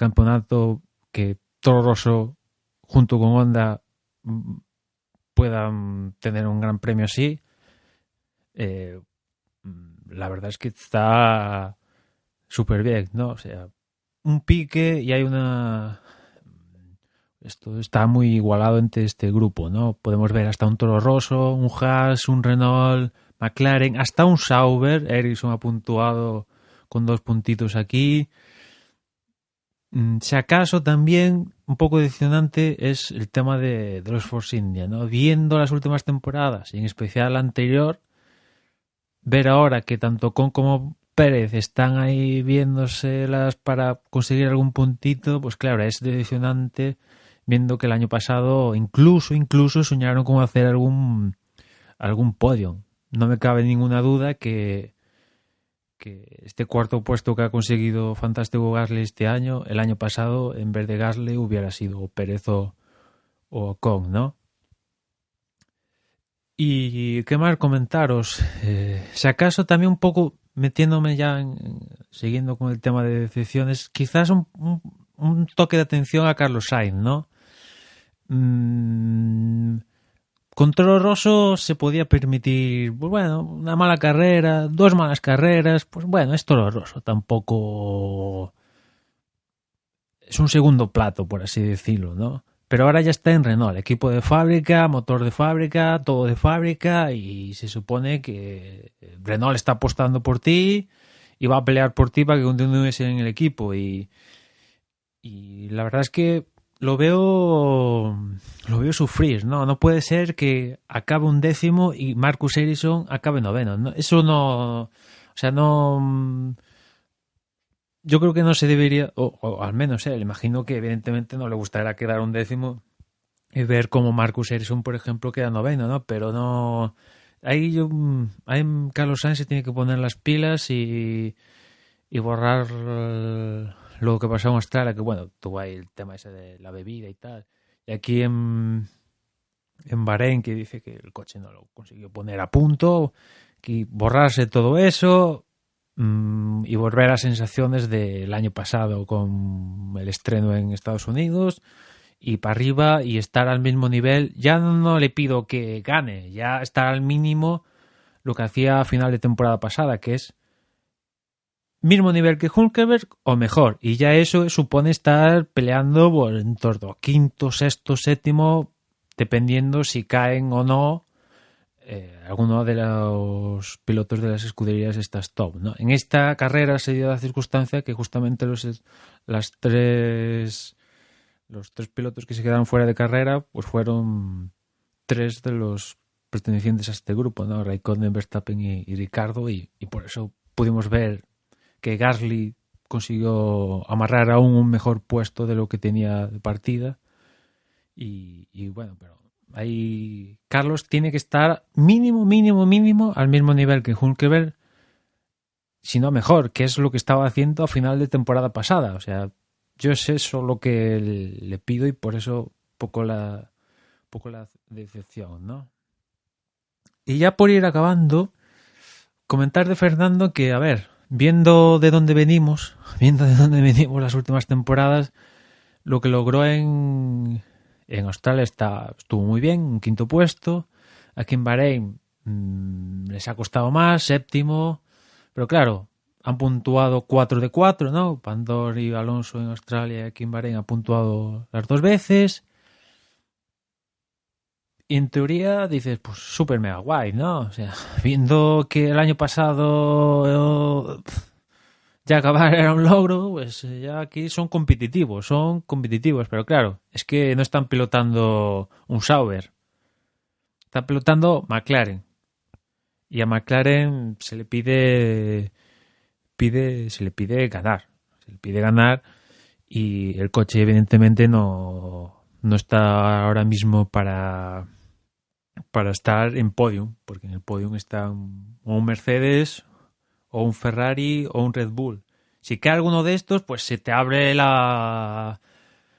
campeonato, que Toro Rosso junto con Honda puedan tener un gran premio así. La verdad es que está súper bien, ¿no? O sea, un pique y hay una... Esto está muy igualado entre este grupo, ¿no? Podemos ver hasta un Toro Rosso, un Haas, un Renault, McLaren, hasta un Sauber. Ericsson ha puntuado con 2 puntitos aquí. Si acaso también un poco decepcionante es el tema de los Force India, ¿no? Viendo las últimas temporadas, y en especial la anterior, ver ahora que tanto Con como Pérez están ahí viéndoselas para conseguir algún puntito, pues claro, es decepcionante viendo que el año pasado incluso soñaron con hacer algún podio. No me cabe ninguna duda que este cuarto puesto que ha conseguido fantástico Gasly este año, el año pasado, en vez de Gasly, hubiera sido Pérez o Ocon, ¿no? Y qué más comentaros. Si acaso también un poco metiéndome ya siguiendo con el tema de decepciones, quizás un toque de atención a Carlos Sainz, ¿no? Con Toro Rosso se podía permitir, pues bueno, una mala carrera, 2 malas carreras, pues bueno, es Toro Rosso, tampoco es un segundo plato, por así decirlo, ¿no? Pero ahora ya está en Renault, equipo de fábrica, motor de fábrica, todo de fábrica, y se supone que Renault está apostando por ti y va a pelear por ti para que continúes en el equipo. Y la verdad es que lo veo sufrir, ¿no? No puede ser que acabe 11º y Marcus Ericsson acabe 9º, ¿no? Eso no... O sea, no... Yo creo que no se debería, o al menos, le imagino que evidentemente no le gustaría quedar 11º y ver cómo Marcus Ericsson, por ejemplo, queda 9º, ¿no? Pero no... Ahí Carlos Sainz se tiene que poner las pilas y borrar lo que pasó en Australia, que bueno, tuvo ahí el tema ese de la bebida y tal. Y aquí en Bahrein, que dice que el coche no lo consiguió poner a punto, que borrarse todo eso y volver a sensaciones del año pasado con el estreno en Estados Unidos y para arriba y estar al mismo nivel. Ya no le pido que gane, ya estar al mínimo lo que hacía a final de temporada pasada, que es mismo nivel que Hülkenberg o mejor, y ya eso supone estar peleando por en torno a 5º, 6º, 7º, dependiendo si caen o no alguno de los pilotos de las escuderías estas top, ¿no? En esta carrera se dio la circunstancia que justamente los 3 pilotos que se quedaron fuera de carrera pues fueron 3 de los pertenecientes a este grupo, ¿no? Raikkonen, Verstappen y Ricardo, y por eso pudimos ver que Gasly consiguió amarrar aún un mejor puesto de lo que tenía de partida y bueno, pero ahí Carlos tiene que estar mínimo al mismo nivel que Hülkenberg, si no mejor, que es lo que estaba haciendo a final de temporada pasada. O sea, yo es eso lo que le pido y por eso poco la decepción, ¿no? Y ya por ir acabando, comentar de Fernando que, a ver, viendo de dónde venimos las últimas temporadas, lo que logró en Australia estuvo muy bien, un 5º puesto. Aquí en Bahrein les ha costado más, 7º, pero claro, han puntuado 4 de 4, ¿no? Pandor y Alonso en Australia y aquí en Bahrein han puntuado las 2 veces. Y en teoría dices, pues súper mega guay, ¿no? O sea, viendo que el año pasado ya acabar era un logro, pues ya aquí son competitivos, pero claro, es que no están pilotando un Sauber, están pilotando McLaren. Y a McLaren se le pide ganar y el coche evidentemente no está ahora mismo para estar en podium, porque en el podium están o un Mercedes o un Ferrari o un Red Bull. Si cae alguno de estos, pues se te abre la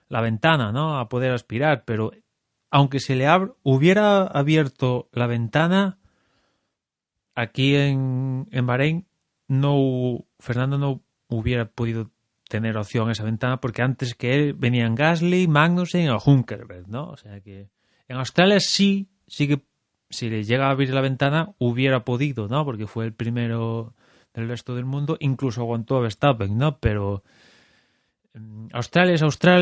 ventana, ¿no? A poder aspirar, pero aunque se le hubiera abierto la ventana, aquí en Bahrein Fernando no hubiera podido tener opción a esa ventana, porque antes que él venían Gasly, Magnussen o Hülkenberg, ¿no? O sea que en Australia sí que si le llega a abrir la ventana hubiera podido, ¿no? Porque fue el primero del resto del mundo, incluso aguantó a Verstappen, ¿no? Pero Australia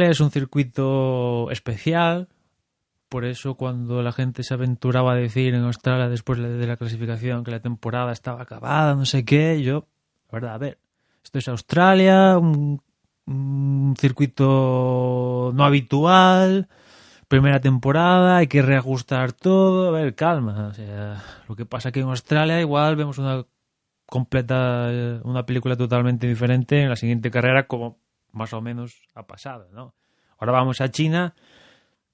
es un circuito especial, por eso cuando la gente se aventuraba a decir en Australia después de la clasificación que la temporada estaba acabada, no sé qué, yo, la verdad, a ver, esto es Australia, un circuito no habitual, primera temporada, hay que reajustar todo, a ver, calma, o sea, lo que pasa que en Australia igual vemos una película totalmente diferente en la siguiente carrera, como más o menos ha pasado, ¿no? Ahora vamos a China,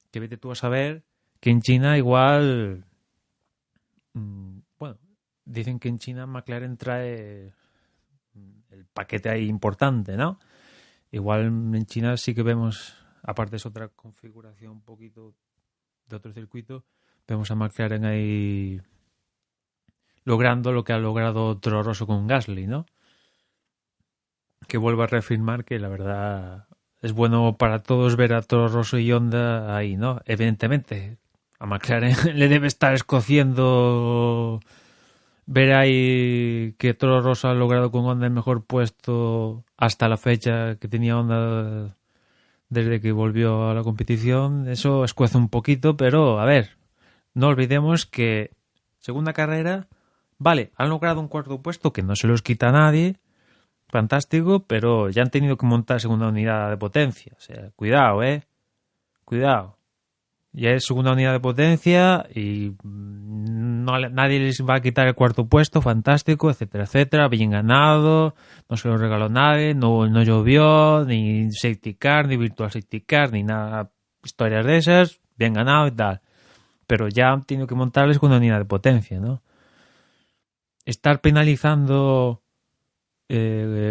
que vete tú a saber que en China igual, bueno, dicen que en China McLaren trae el paquete ahí importante, ¿no? Igual en China sí que vemos, aparte es otra configuración un poquito de otro circuito, vemos a McLaren ahí logrando lo que ha logrado Toro Rosso con Gasly, ¿no? Que vuelvo a reafirmar que la verdad es bueno para todos ver a Toro Rosso y Honda ahí, ¿no? Evidentemente, a McLaren le debe estar escociendo ver ahí que Toro Rosso ha logrado con Honda el mejor puesto hasta la fecha que tenía Honda desde que volvió a la competición. Eso escuece un poquito, pero a ver, no olvidemos que segunda carrera, vale, han logrado un cuarto puesto que no se los quita a nadie, fantástico, pero ya han tenido que montar segunda unidad de potencia. O sea, cuidado, cuidado. Ya es segunda unidad de potencia y nadie les va a quitar el cuarto puesto, fantástico, etcétera, etcétera, bien ganado, no se lo regaló nadie, no llovió, ni safety car, ni virtual safety car, ni nada, historias de esas, bien ganado y tal. Pero ya han tenido que montarles segunda unidad de potencia, ¿no? Estar penalizando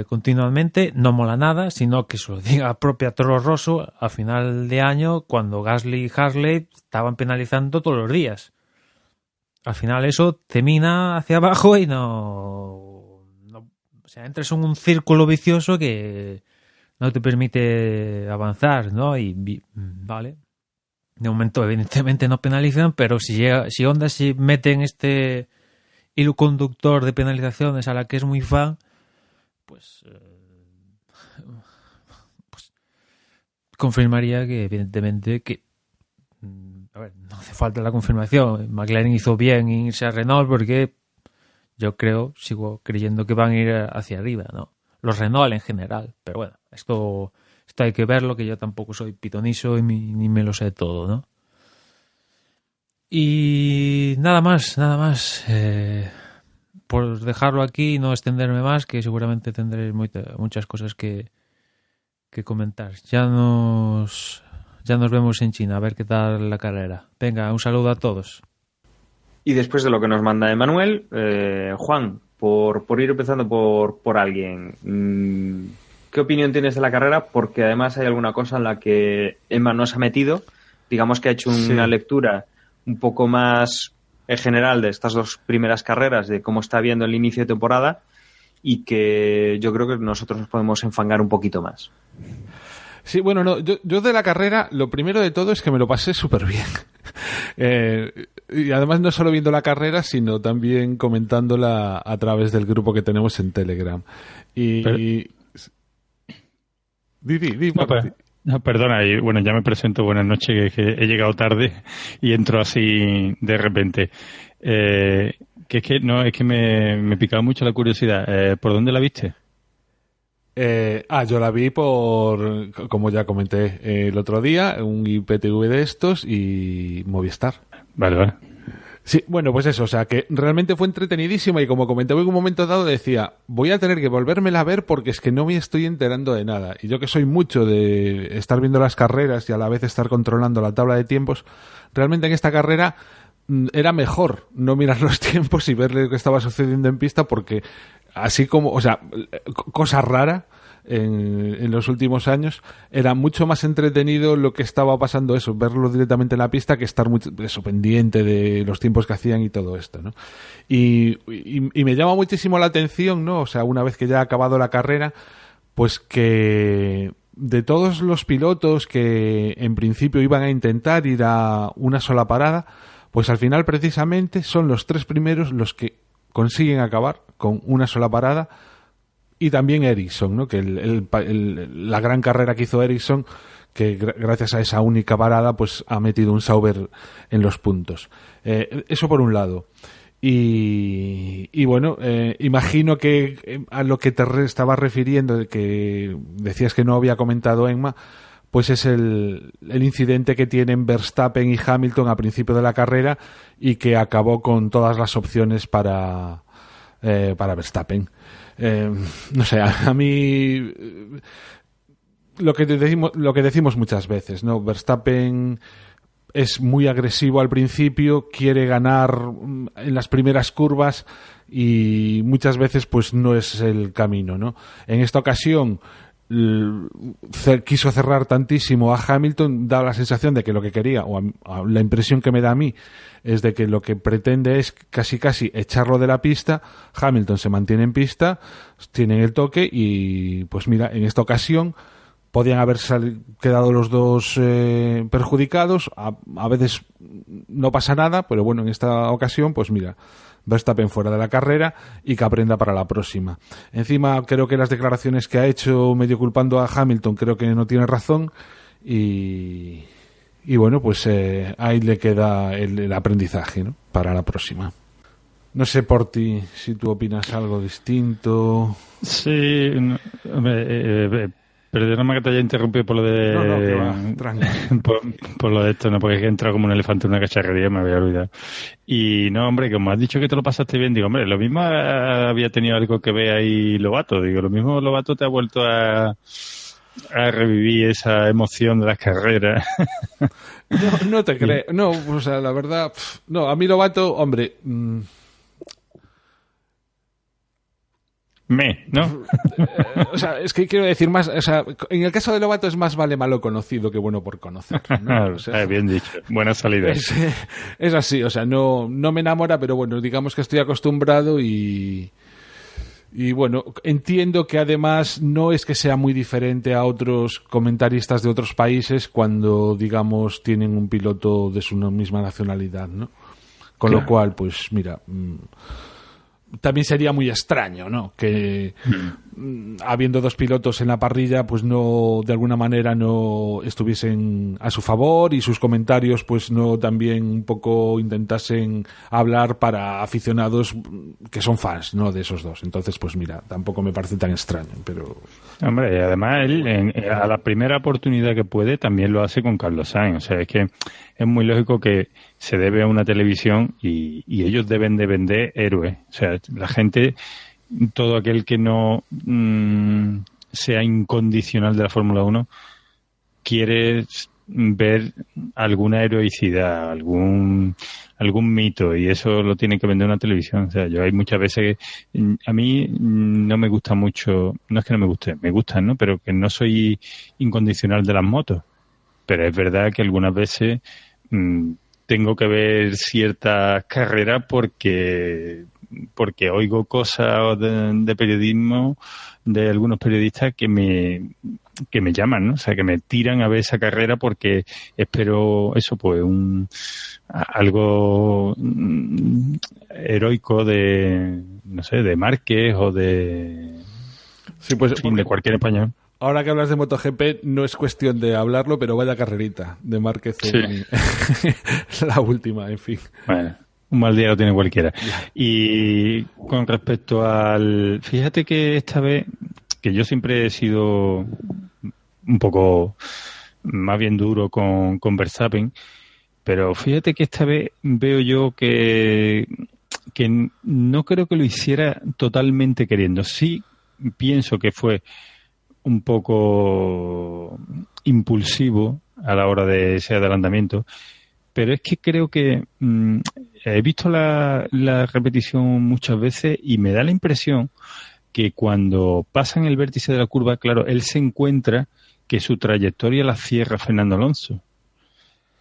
continuamente no mola nada, sino que se lo diga propia Toro Rosso a final de año, cuando Gasly y Hartley estaban penalizando todos los días. Al final eso te mina hacia abajo y no o sea, entras en un círculo vicioso que no te permite avanzar, ¿no? Y vale, de momento evidentemente no penalizan, pero si Honda se mete en este hilo conductor de penalizaciones a la que es muy fan, pues confirmaría que evidentemente que a ver, no hace falta la confirmación. McLaren hizo bien en irse a Renault porque yo sigo creyendo que van a ir hacia arriba, ¿no? Los Renault en general, pero bueno, esto hay que verlo, que yo tampoco soy pitoniso y ni me lo sé todo, ¿no? Y nada más. Por dejarlo aquí y no extenderme más, que seguramente tendré muchas cosas que comentar. Ya nos vemos en China, a ver qué tal la carrera. Venga, un saludo a todos. Y después de lo que nos manda Emanuel, Juan, por ir empezando por alguien, ¿qué opinión tienes de la carrera? Porque además hay alguna cosa en la que Emma nos ha metido, digamos que ha hecho una lectura un poco más en general de estas dos primeras carreras, de cómo está viendo el inicio de temporada, y que yo creo que nosotros nos podemos enfangar un poquito más. Sí, bueno, no, yo de la carrera, lo primero de todo es que me lo pasé súper bien. Y además no solo viendo la carrera, sino también comentándola a través del grupo que tenemos en Telegram. Y... Di, No, perdona, y bueno, ya me presento, buenas noches, que he llegado tarde y entro así de repente. Que es que no, es que me picaba mucho la curiosidad. ¿Por dónde la viste? Yo la vi como ya comenté el otro día, un IPTV de estos y Movistar. Vale. Sí, bueno, pues eso, o sea, que realmente fue entretenidísima y como comenté en un momento dado decía, voy a tener que volvérmela a ver porque es que no me estoy enterando de nada. Y yo que soy mucho de estar viendo las carreras y a la vez estar controlando la tabla de tiempos, realmente en esta carrera era mejor no mirar los tiempos y ver lo que estaba sucediendo en pista porque así como, o sea, cosa rara en los últimos años, era mucho más entretenido lo que estaba pasando, eso, verlo directamente en la pista que estar pendiente de los tiempos que hacían y todo esto, ¿no? Y me llama muchísimo la atención, ¿no? O sea, una vez que ya ha acabado la carrera, pues que de todos los pilotos que en principio iban a intentar ir a una sola parada, pues al final precisamente son los 3 primeros los que consiguen acabar con una sola parada. Y también Ericsson, ¿no? Que la gran carrera que hizo Ericsson, que gracias a esa única parada, pues ha metido un Sauber en los puntos. Eso por un lado. Y bueno, imagino que a lo que te estabas refiriendo, de que decías que no había comentado Emma, pues es el incidente que tienen Verstappen y Hamilton a principio de la carrera y que acabó con todas las opciones para Verstappen. No sé, a mí lo que decimos muchas veces, ¿no? Verstappen es muy agresivo al principio, quiere ganar en las primeras curvas y muchas veces pues no es el camino, ¿no? En esta ocasión quiso cerrar tantísimo a Hamilton, da la sensación de que lo que quería, o la impresión que me da a mí, es de que lo que pretende es casi echarlo de la pista. Hamilton se mantiene en pista, tienen el toque y pues mira, en esta ocasión podían haber quedado los dos perjudicados, a veces no pasa nada, pero bueno, en esta ocasión pues mira, Verstappen fuera de la carrera y que aprenda para la próxima. Encima creo que las declaraciones que ha hecho medio culpando a Hamilton creo que no tiene razón y bueno, pues ahí le queda el aprendizaje, ¿no? Para la próxima. No sé por ti si tú opinas algo distinto. Sí, perdóname que te haya interrumpido por lo de... No, que va, tranquilo. por lo de esto, ¿no? Porque es que he entrado como un elefante en una cacharrería y me había olvidado. Y no, hombre, como has dicho que te lo pasaste bien, digo, hombre, lo mismo había tenido algo que ver ahí Lobato. Digo, lo mismo Lobato te ha vuelto a revivir esa emoción de las carreras. No te creo. No, o sea, la verdad, no, a mí Lobato, hombre... ¿no? O sea, es que quiero decir más, o sea, en el caso de Lobato es más vale malo conocido que bueno por conocer, ¿no? O sea, bien dicho, buena salida. Es así, o sea, no me enamora, pero bueno, digamos que estoy acostumbrado y bueno, entiendo que además no es que sea muy diferente a otros comentaristas de otros países cuando, digamos, tienen un piloto de su misma nacionalidad, ¿no? Con lo cual, pues mira... también sería muy extraño, ¿no? Que habiendo 2 pilotos en la parrilla, pues no, de alguna manera no estuviesen a su favor y sus comentarios, pues no también un poco intentasen hablar para aficionados que son fans, ¿no? De esos 2. Entonces, pues mira, tampoco me parece tan extraño, pero... Hombre, y además él, a la primera oportunidad que puede, también lo hace con Carlos Sainz. O sea, es que es muy lógico que se debe a una televisión y ellos deben de vender héroes. O sea, la gente, todo aquel que no sea incondicional de la Fórmula 1, quiere ver alguna heroicidad, algún mito, y eso lo tiene que vender una televisión. O sea, yo hay muchas veces que a mí no me gusta mucho, no es que no me guste, me gustan, ¿no? Pero que no soy incondicional de las motos. Pero es verdad que algunas veces tengo que ver ciertas carreras porque oigo cosas de periodismo de algunos periodistas que me llaman, ¿no? O sea, que me tiran a ver esa carrera porque espero eso, pues algo heroico de, no sé, de Márquez o de... Sí, pues, de cualquier español. Ahora que hablas de MotoGP, no es cuestión de hablarlo, pero vaya carrerita de Márquez en la última, en fin. Bueno, un mal día lo tiene cualquiera. Y con respecto al... Fíjate que esta vez, que yo siempre he sido un poco más bien duro con Verstappen, pero fíjate que esta vez veo yo que no creo que lo hiciera totalmente queriendo. Sí pienso que fue un poco impulsivo a la hora de ese adelantamiento, pero es que creo que he visto la repetición muchas veces y me da la impresión que cuando pasan el vértice de la curva, claro, él se encuentra que su trayectoria la cierra Fernando Alonso.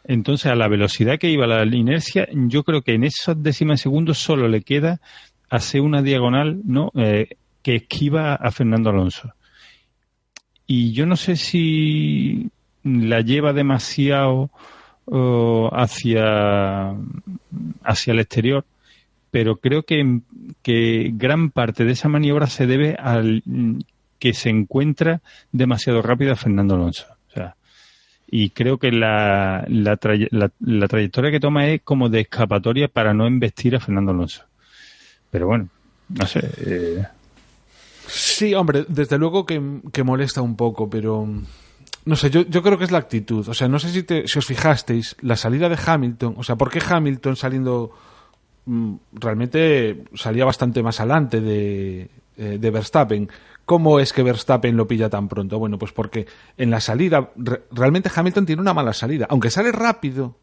Entonces, a la velocidad que iba la inercia, yo creo que en esas décimas de segundo solo le queda hacer una diagonal, ¿no? Que esquiva a Fernando Alonso. Y yo no sé si la lleva demasiado hacia el exterior, pero creo que gran parte de esa maniobra se debe al que se encuentra demasiado rápido a Fernando Alonso. O sea, y creo que la trayectoria que toma es como de escapatoria para no embestir a Fernando Alonso. Pero bueno, no sé. Sí, hombre, desde luego que molesta un poco, pero no sé, yo creo que es la actitud. O sea, no sé si os fijasteis, la salida de Hamilton, o sea, ¿por qué Hamilton saliendo realmente salía bastante más adelante de Verstappen? ¿Cómo es que Verstappen lo pilla tan pronto? Bueno, pues porque en la salida, realmente Hamilton tiene una mala salida. Aunque sale rápido,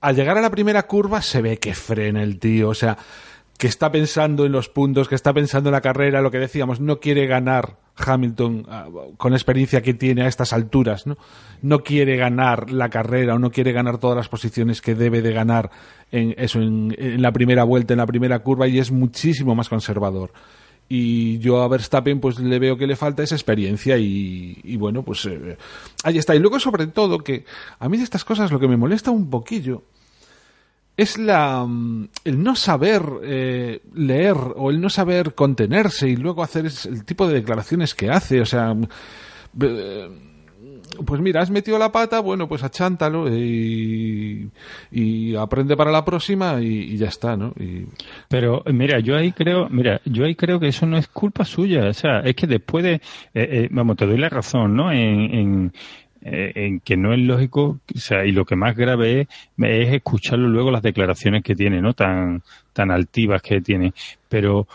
al llegar a la primera curva se ve que frena el tío, o sea, que está pensando en los puntos, que está pensando en la carrera, lo que decíamos, no quiere ganar Hamilton con la experiencia que tiene a estas alturas, ¿no? No quiere ganar la carrera o no quiere ganar todas las posiciones que debe de ganar en la primera vuelta, en la primera curva, y es muchísimo más conservador. Y yo a Verstappen pues le veo que le falta esa experiencia y bueno, pues ahí está. Y luego, sobre todo, que a mí de estas cosas lo que me molesta un poquillo es el no saber leer o el no saber contenerse y luego hacer el tipo de declaraciones que hace. O sea, pues mira, has metido la pata, bueno, pues achántalo y aprende para la próxima y ya está, ¿no? Pero mira, yo ahí creo que eso no es culpa suya. O sea, es que después de, vamos, te doy la razón, ¿no? En que no es lógico, o sea, y lo que más grave es escucharlo luego las declaraciones que tiene, ¿no? Tan altivas que tiene. Pero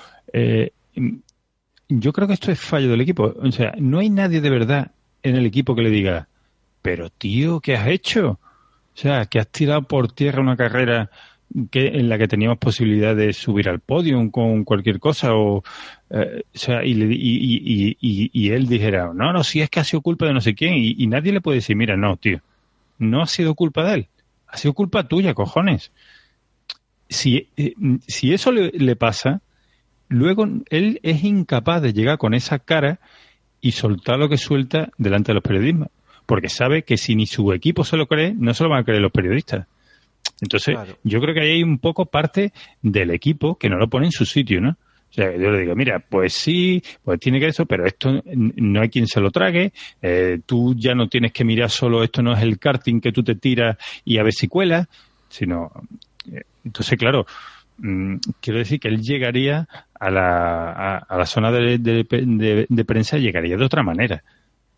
yo creo que esto es fallo del equipo. O sea, no hay nadie de verdad en el equipo que le diga, pero tío, ¿qué has hecho? O sea, que has tirado por tierra una carrera en la que teníamos posibilidad de subir al podio con cualquier cosa, o sea, y él dijera, no, si es que ha sido culpa de no sé quién, y nadie le puede decir, mira, no, tío, no ha sido culpa de él, ha sido culpa tuya, cojones. Si eso le pasa, luego él es incapaz de llegar con esa cara y soltar lo que suelta delante de los periodistas, porque sabe que si ni su equipo se lo cree, no se lo van a creer los periodistas. Entonces, claro, yo creo que ahí hay un poco parte del equipo que no lo pone en su sitio, ¿no? O sea, yo le digo, mira, pues sí, pues tiene que eso, pero esto no hay quien se lo trague, tú ya no tienes que mirar solo, esto no es el karting que tú te tiras y a ver si cuela, sino... entonces, claro, quiero decir que él llegaría a la zona de prensa, llegaría de otra manera.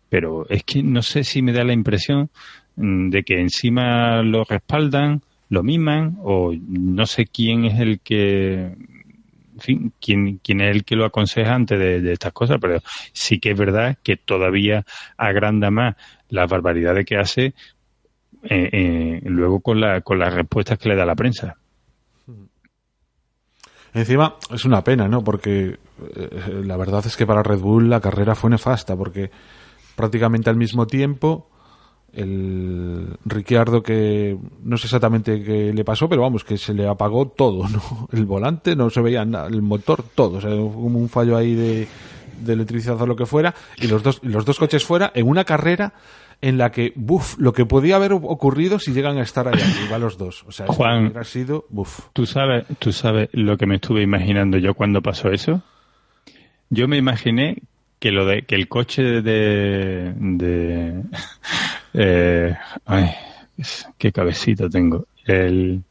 Pero es que no sé si me da la impresión de que encima lo respaldan, lo miman, o no sé quién es el que, en fin, quién es el que lo aconseja antes de estas cosas, pero sí que es verdad que todavía agranda más las barbaridades que hace luego con las respuestas que le da la prensa. Encima es una pena, ¿no? Porque la verdad es que para Red Bull la carrera fue nefasta, porque prácticamente al mismo tiempo el Ricciardo, que no sé exactamente qué le pasó, pero vamos, que se le apagó todo, ¿no? El volante, no se veía nada, el motor, todo, o sea, como un fallo ahí de electricidad o lo que fuera, y los dos coches fuera en una carrera en la que, lo que podía haber ocurrido si llegan a estar allá arriba los dos. O sea, Juan, hubiera sido, ¿Tú sabes lo que me estuve imaginando yo cuando pasó eso? Yo me imaginé que el coche ay, qué cabecita tengo. El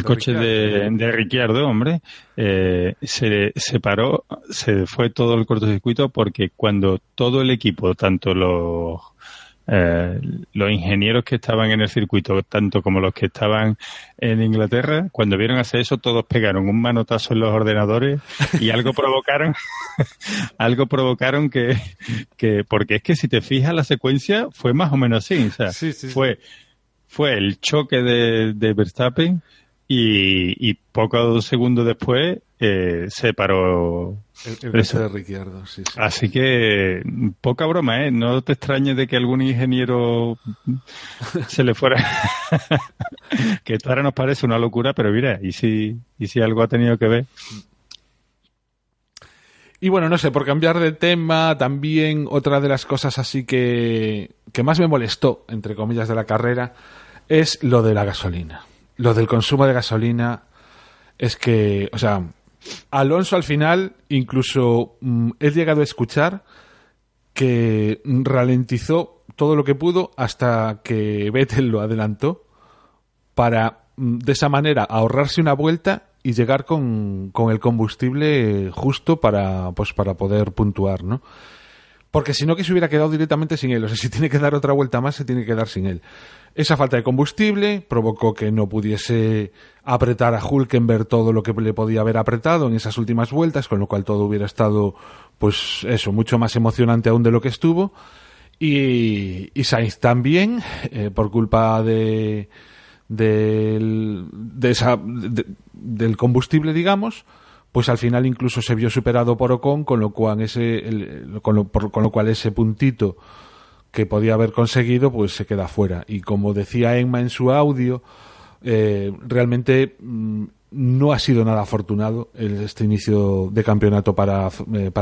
coche de Ricciardo, hombre, se paró, se fue todo el cortocircuito porque cuando todo el equipo, tanto los ingenieros que estaban en el circuito, tanto como los que estaban en Inglaterra, cuando vieron hacer eso, todos pegaron un manotazo en los ordenadores y algo provocaron que porque es que si te fijas la secuencia fue más o menos así, o sea, Sí. fue el choque de Verstappen y pocos segundos después se paró El coche de Ricciardo, sí. Así que poca broma, ¿eh? No te extrañes de que algún ingeniero se le fuera. Que esto ahora nos parece una locura, pero mira, ¿y si algo ha tenido que ver? Y bueno, no sé, por cambiar de tema, también otra de las cosas así que más me molestó, entre comillas, de la carrera, es lo de la gasolina. Lo del consumo de gasolina es que, o sea, Alonso al final, incluso he llegado a escuchar que ralentizó todo lo que pudo hasta que Vettel lo adelantó para de esa manera ahorrarse una vuelta y llegar con el combustible justo para poder puntuar, ¿no? Porque si no, que se hubiera quedado directamente sin él. O sea, si tiene que dar otra vuelta más, se tiene que quedar sin él. Esa falta de combustible provocó que no pudiese apretar a Hülkenberg todo lo que le podía haber apretado en esas últimas vueltas, con lo cual todo hubiera estado, pues eso, mucho más emocionante aún de lo que estuvo. Y Sainz también, por culpa del combustible, digamos, pues al final incluso se vio superado por Ocon, con lo cual ese puntito que podía haber conseguido pues se queda fuera. Y como decía Emma en su audio, realmente no ha sido nada afortunado este inicio de campeonato para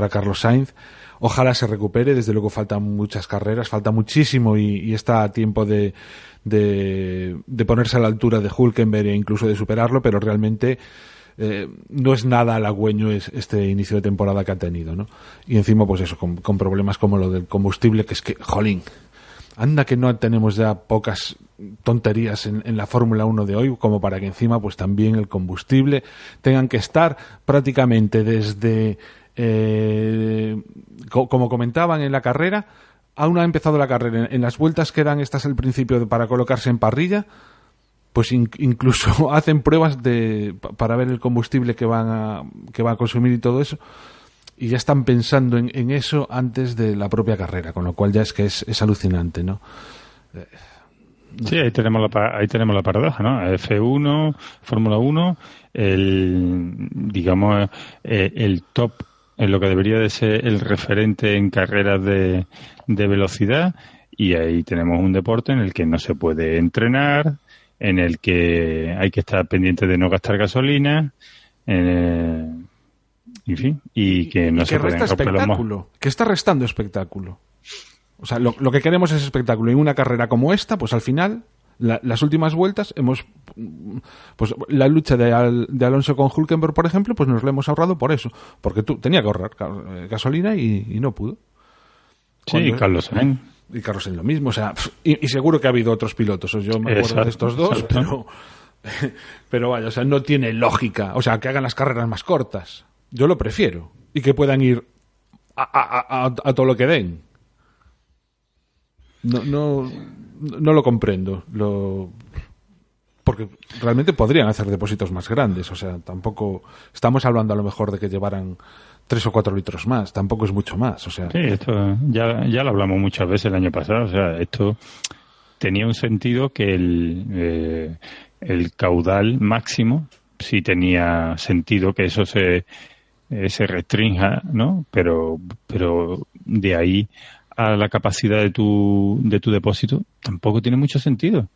Carlos Sainz. Ojalá se recupere, desde luego faltan muchas carreras, falta muchísimo y está a tiempo de ponerse a la altura de Hülkenberg e incluso de superarlo, pero realmente no es nada halagüeño este inicio de temporada que ha tenido, ¿no? Y encima, pues eso, con problemas como lo del combustible, que es que, jolín, anda que no tenemos ya pocas tonterías en la Fórmula 1 de hoy, como para que encima, pues también el combustible tengan que estar prácticamente desde, como comentaban en la carrera, aún ha empezado la carrera, en las vueltas que dan, estas al principio para colocarse en parrilla, pues incluso hacen pruebas para ver el combustible que van a consumir y todo eso, y ya están pensando en eso antes de la propia carrera, con lo cual ya es que es alucinante, ¿no? Sí, ahí tenemos la paradoja, ¿no? F1, Fórmula 1, el top en lo que debería de ser el referente en carreras de velocidad, y ahí tenemos un deporte en el que no se puede entrenar, en el que hay que estar pendiente de no gastar gasolina, en fin, y que no se pueden romper los mojos. Que está restando espectáculo. O sea, lo que queremos es espectáculo. Y una carrera como esta, pues al final, las últimas vueltas, pues la lucha de Alonso con Hülkenberg, por ejemplo, pues nos la hemos ahorrado por eso. Porque tenía que ahorrar gasolina y no pudo. Sí, y Carlos Sainz. Y Carlos Sainz lo mismo. O sea, y seguro que ha habido otros pilotos. Yo me acuerdo de estos dos, pero vaya, o sea, no tiene lógica. O sea, que hagan las carreras más cortas. Yo lo prefiero. Y que puedan ir a todo lo que den. No lo comprendo. Porque realmente podrían hacer depósitos más grandes. O sea, tampoco estamos hablando a lo mejor de que llevaran 3 o 4 litros más. Tampoco es mucho más. O sea, sí, esto ya lo hablamos muchas veces el año pasado. O sea, esto tenía un sentido que el caudal máximo sí tenía sentido que eso se restrinja, ¿no? Pero de ahí a la capacidad de tu depósito tampoco tiene mucho sentido.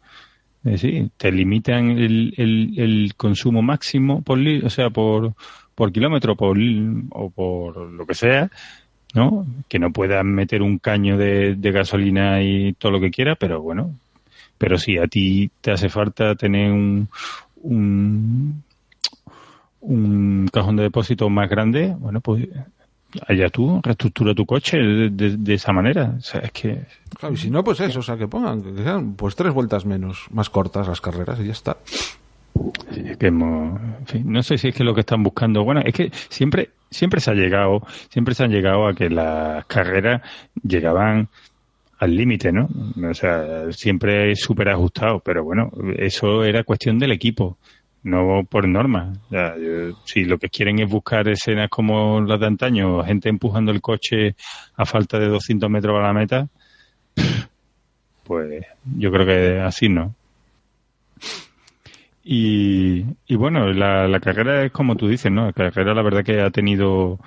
Es decir, te limitan el consumo máximo por kilómetro o por lo que sea, ¿no? Que no puedas meter un caño de gasolina y todo lo que quieras, pero bueno, pero si a ti te hace falta tener un cajón de depósito más grande, bueno, pues allá tú, reestructura tu coche de esa manera. O sea, es que... Claro, y si no, pues eso, o sea, que pongan, que sean pues 3 vueltas menos, más cortas las carreras y ya está. Sí, es que en fin, no sé si es que lo que están buscando, bueno, es que siempre se han llegado a que las carreras llegaban al límite, ¿no? O sea, siempre súper ajustado, pero bueno, eso era cuestión del equipo, no por norma. O sea, si lo que quieren es buscar escenas como las de antaño, gente empujando el coche a falta de 200 metros a la meta, pues yo creo que así no. Y bueno, la carrera es como tú dices, ¿no? La carrera la verdad que ha tenido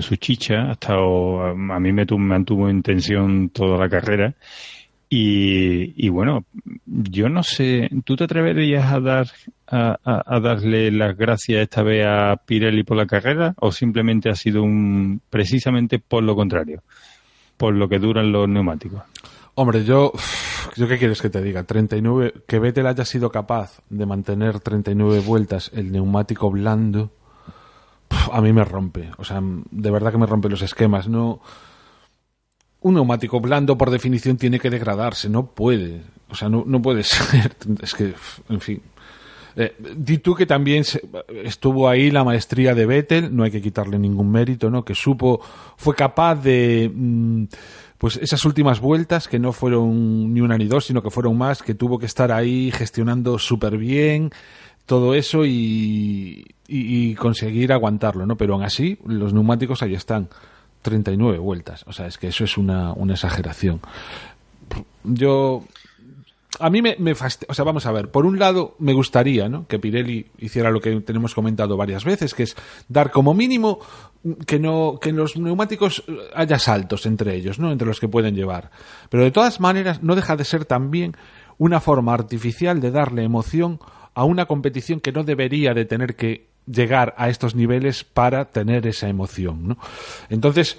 su chicha, a mí me mantuvo en tensión toda la carrera. Y bueno, yo no sé, ¿tú te atreverías a darle las gracias esta vez a Pirelli por la carrera o simplemente ha sido precisamente por lo contrario, por lo que duran los neumáticos? Hombre, yo qué quieres que te diga, 39, que Vettel haya sido capaz de mantener 39 vueltas el neumático blando, a mí me rompe, o sea, de verdad que me rompe los esquemas, no. Un neumático blando por definición tiene que degradarse, no puede, o sea, no puede ser, es que, en fin. Di tú que también estuvo ahí la maestría de Vettel, no hay que quitarle ningún mérito, ¿no? Que fue capaz de, pues esas últimas vueltas, que no fueron ni una ni dos, sino que fueron más, que tuvo que estar ahí gestionando súper bien todo eso y conseguir aguantarlo, ¿no? Pero aún así, los neumáticos ahí están, 39 vueltas, o sea, es que eso es una exageración. A mí me fastidia, o sea, vamos a ver, por un lado me gustaría, ¿no?, que Pirelli hiciera lo que tenemos comentado varias veces, que es dar como mínimo que en los neumáticos haya saltos entre ellos, ¿no?, entre los que pueden llevar. Pero de todas maneras no deja de ser también una forma artificial de darle emoción a una competición que no debería de tener que llegar a estos niveles para tener esa emoción, ¿no? Entonces,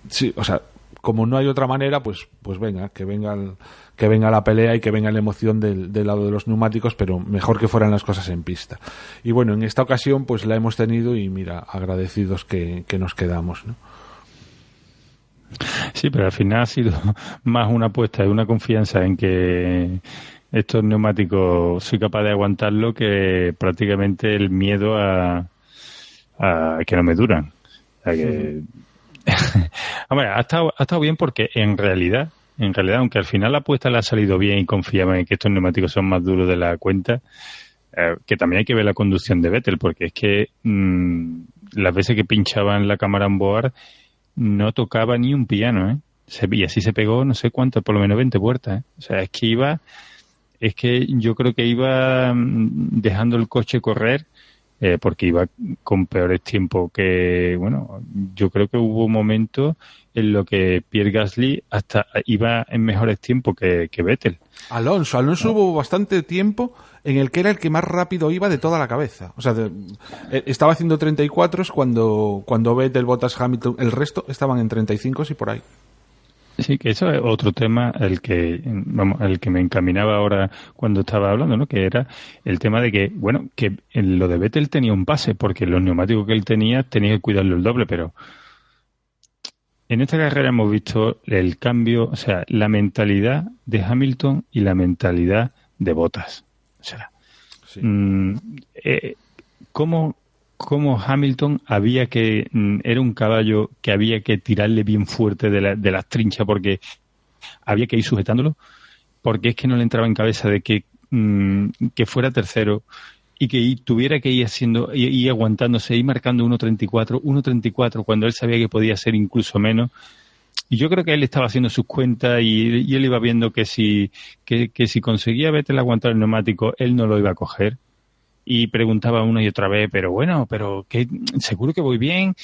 sí, o sea, como no hay otra manera, pues venga, que venga la pelea y que venga la emoción del lado de los neumáticos, pero mejor que fueran las cosas en pista. Y bueno, en esta ocasión pues la hemos tenido y mira, agradecidos que nos quedamos, ¿no? Sí, pero al final ha sido más una apuesta y una confianza en que estos neumáticos soy capaz de aguantarlo que prácticamente el miedo a que no me duran. O sea que... Hombre, ha estado bien porque en realidad, aunque al final la apuesta le ha salido bien y confiaba en que estos neumáticos son más duros de la cuenta, que también hay que ver la conducción de Vettel, porque es que las veces que pinchaba en la cámara on board no tocaba ni un piano, ¿eh? Y así se pegó no sé cuánto, por lo menos 20 puertas, ¿eh? O sea, es que yo creo que iba dejando el coche correr, porque iba con peores tiempos que, bueno, yo creo que hubo momentos en lo que Pierre Gasly hasta iba en mejores tiempos que Vettel. Alonso hubo bastante tiempo en el que era el que más rápido iba de toda la cabeza. O sea, estaba haciendo 34 cuando Vettel, Bottas, Hamilton, el resto estaban en 35 y por ahí. Sí, que eso es otro tema el que me encaminaba ahora cuando estaba hablando, ¿no? Que era el tema de que, bueno, que en lo de Vettel tenía un pase, porque los neumáticos que él tenía que cuidarlo el doble, pero en esta carrera hemos visto el cambio, o sea, la mentalidad de Hamilton y la mentalidad de Bottas. O sea, sí. Cómo Hamilton era un caballo que había que tirarle bien fuerte de las trinchas porque había que ir sujetándolo, porque es que no le entraba en cabeza de que fuera tercero y que tuviera que ir aguantándose y marcando 1.34 cuando él sabía que podía ser incluso menos. Y yo creo que él estaba haciendo sus cuentas y él iba viendo que si conseguía Vettel aguantar el neumático, él no lo iba a coger. Y preguntaba una y otra vez, pero ¿qué? Seguro que voy bien,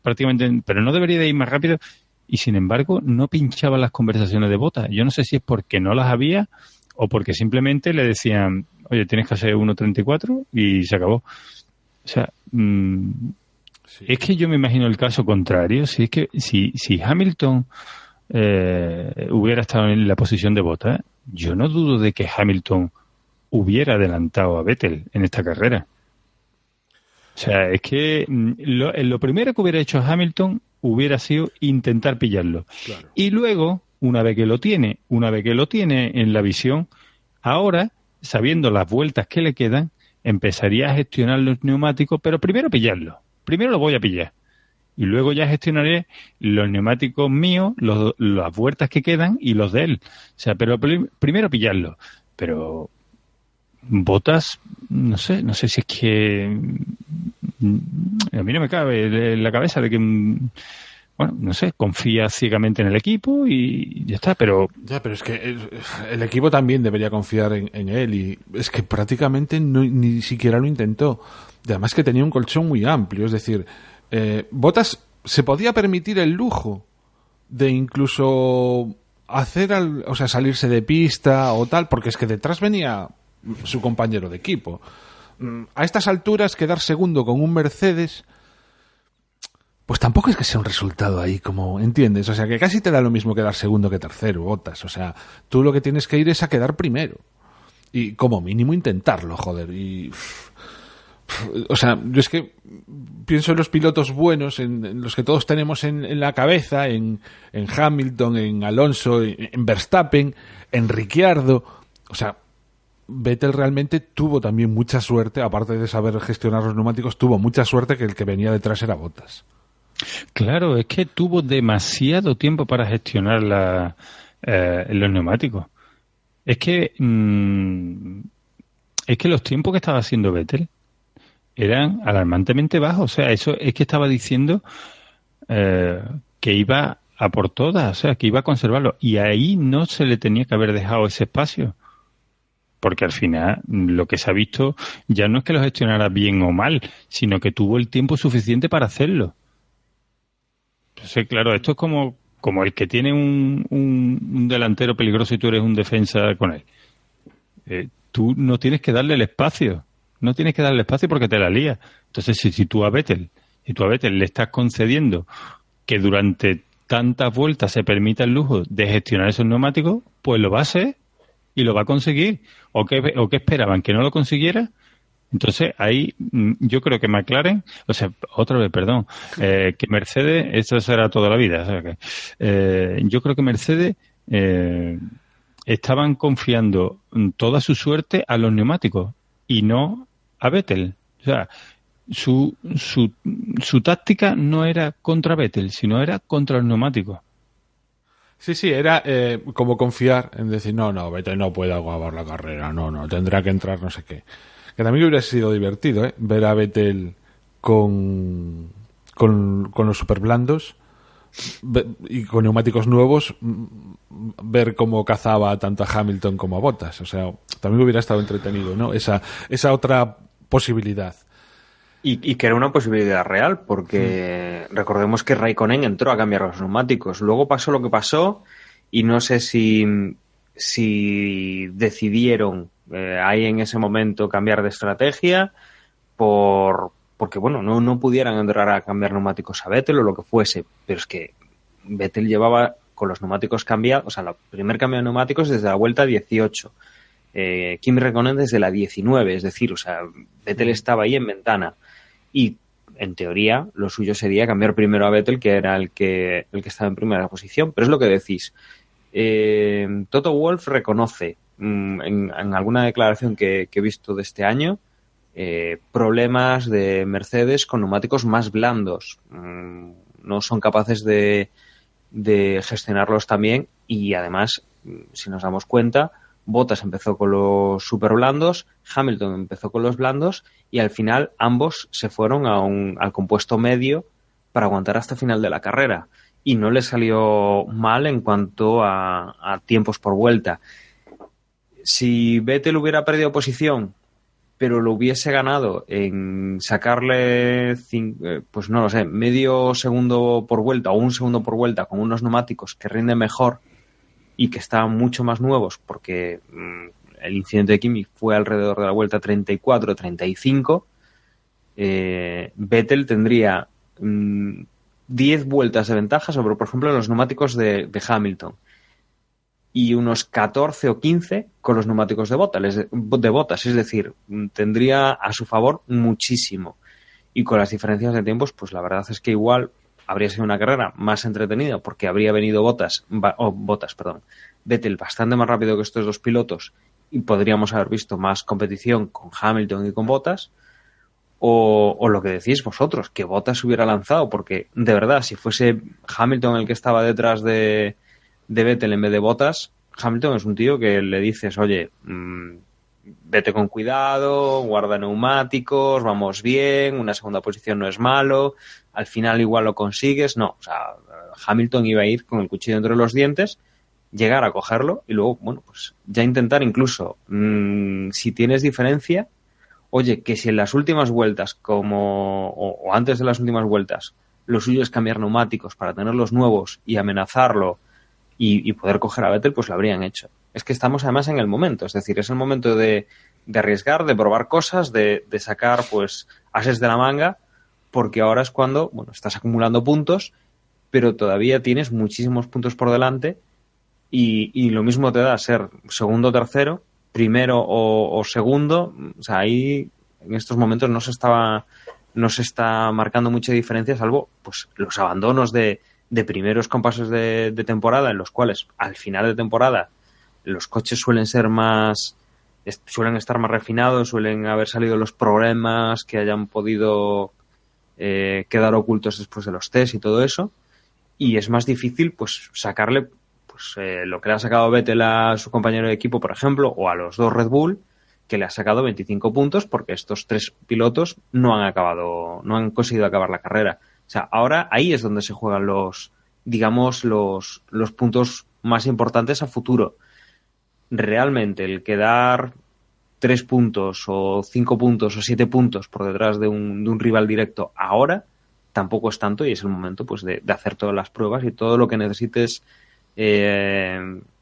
prácticamente, pero no debería de ir más rápido. Y sin embargo, no pinchaba las conversaciones de Bottas. Yo no sé si es porque no las había o porque simplemente le decían, oye, tienes que hacer 1.34 y se acabó. O sea, sí. Es que yo me imagino el caso contrario. Si es que si Hamilton hubiera estado en la posición de Bottas, yo no dudo de que Hamilton hubiera adelantado a Vettel en esta carrera. O sea, es que lo primero que hubiera hecho Hamilton hubiera sido intentar pillarlo. Claro. Y luego, una vez que lo tiene en la visión, ahora, sabiendo las vueltas que le quedan, empezaría a gestionar los neumáticos, pero primero pillarlo. Primero lo voy a pillar. Y luego ya gestionaré los neumáticos míos, las vueltas que quedan y los de él. O sea, pero primero pillarlo. Pero Bottas, no sé si es que a mí no me cabe en la cabeza de que, bueno, no sé, confía ciegamente en el equipo y ya está, pero... Ya, pero es que el equipo también debería confiar en él y es que prácticamente ni siquiera lo intentó. Y además que tenía un colchón muy amplio, es decir, Bottas se podía permitir el lujo de incluso salirse de pista o tal, porque es que detrás venía su compañero de equipo. A estas alturas, quedar segundo con un Mercedes, pues tampoco es que sea un resultado ahí como, ¿entiendes? O sea, que casi te da lo mismo quedar segundo que tercero, Bottas. O sea, tú lo que tienes que ir es a quedar primero. Y como mínimo intentarlo, joder. O sea, yo es que pienso en los pilotos buenos, en los que todos tenemos en la cabeza, en Hamilton, en Alonso, en Verstappen, en Ricciardo. O sea, Vettel realmente tuvo también mucha suerte, aparte de saber gestionar los neumáticos, tuvo mucha suerte que el que venía detrás era Bottas. Claro, es que tuvo demasiado tiempo para gestionar los neumáticos. Es que los tiempos que estaba haciendo Vettel eran alarmantemente bajos. O sea, eso es que estaba diciendo que iba a por todas, o sea, que iba a conservarlo. Y ahí no se le tenía que haber dejado ese espacio. Porque al final lo que se ha visto ya no es que lo gestionara bien o mal, sino que tuvo el tiempo suficiente para hacerlo. Entonces, claro, esto es como el que tiene un delantero peligroso y tú eres un defensa con él. Tú no tienes que darle el espacio. No tienes que darle espacio porque te la lía. Entonces, si tú a Vettel le estás concediendo que durante tantas vueltas se permita el lujo de gestionar esos neumáticos, pues lo va a hacer y lo va a conseguir. ¿O qué esperaban? ¿Que no lo consiguiera? Entonces, ahí yo creo que McLaren, o sea, otra vez, perdón, que Mercedes, esto será toda la vida, o sea que, yo creo que Mercedes estaban confiando toda su suerte a los neumáticos y no a Vettel. O sea, su táctica no era contra Vettel, sino era contra los neumáticos. Sí, era como confiar en decir, no, Vettel no puede acabar la carrera, no, tendrá que entrar no sé qué. Que también hubiera sido divertido, ver a Vettel con los super blandos y con neumáticos nuevos, ver cómo cazaba tanto a Hamilton como a Bottas. O sea, también hubiera estado entretenido, ¿no? Esa otra posibilidad. Y que era una posibilidad real, porque recordemos que Raikkonen entró a cambiar los neumáticos. Luego pasó lo que pasó y no sé si decidieron ahí en ese momento cambiar de estrategia porque, bueno, no pudieran entrar a cambiar neumáticos a Vettel o lo que fuese. Pero es que Vettel llevaba con los neumáticos cambiados, o sea, el primer cambio de neumáticos desde la vuelta 18. Kimi Räikkönen desde la 19, es decir, o sea, Vettel estaba ahí en ventana. Y, en teoría, lo suyo sería cambiar primero a Vettel, que era el que estaba en primera posición. Pero es lo que decís. Toto Wolff reconoce en alguna declaración que he visto de este año problemas de Mercedes con neumáticos más blandos. No son capaces de gestionarlos también y, además, si nos damos cuenta, Bottas empezó con los super blandos, Hamilton empezó con los blandos y al final ambos se fueron al compuesto medio para aguantar hasta el final de la carrera y no le salió mal en cuanto a tiempos por vuelta. Si Vettel hubiera perdido posición pero lo hubiese ganado en sacarle pues no lo sé, medio segundo por vuelta o un segundo por vuelta con unos neumáticos que rinden mejor y que estaban mucho más nuevos, porque el incidente de Kimi fue alrededor de la vuelta 34-35, Vettel tendría 10 vueltas de ventaja sobre, por ejemplo, los neumáticos de Hamilton y unos 14 o 15 con los neumáticos de Bottas, es decir, tendría a su favor muchísimo. y con las diferencias de tiempos, pues la verdad es que igual habría sido una carrera más entretenida porque habría venido Vettel bastante más rápido que estos dos pilotos y podríamos haber visto más competición con Hamilton y con Bottas, o lo que decís vosotros, que Bottas hubiera lanzado, porque de verdad, si fuese Hamilton el que estaba detrás de Vettel en vez de Bottas, Hamilton es un tío que le dices, oye, vete con cuidado, guarda neumáticos, vamos bien, una segunda posición no es malo, al final igual lo consigues. No, o sea, Hamilton iba a ir con el cuchillo entre los dientes, llegar a cogerlo y luego, bueno, pues ya intentar incluso, si tienes diferencia, oye, que si en las últimas vueltas, o antes de las últimas vueltas, lo suyo es cambiar neumáticos para tenerlos nuevos y amenazarlo y poder coger a Vettel, pues lo habrían hecho. Es que estamos además en el momento, es decir, es el momento de arriesgar, de probar cosas, de sacar pues ases de la manga, porque ahora es cuando, bueno, estás acumulando puntos, pero todavía tienes muchísimos puntos por delante y lo mismo te da ser segundo o tercero, primero o segundo. O sea, ahí en estos momentos no se está marcando mucha diferencia, salvo pues los abandonos de primeros compases de temporada, en los cuales al final de temporada los coches suelen estar más refinados, suelen haber salido los problemas que hayan podido quedar ocultos después de los test y todo eso, y es más difícil pues sacarle pues lo que le ha sacado Vettel a su compañero de equipo, por ejemplo, o a los dos Red Bull, que le ha sacado 25 puntos porque estos tres pilotos no han conseguido acabar la carrera. O sea, ahora ahí es donde se juegan los puntos más importantes a futuro. Realmente el quedar 3 puntos o 5 puntos o 7 puntos por detrás de un rival directo ahora tampoco es tanto, y es el momento pues de hacer todas las pruebas y todo lo que necesites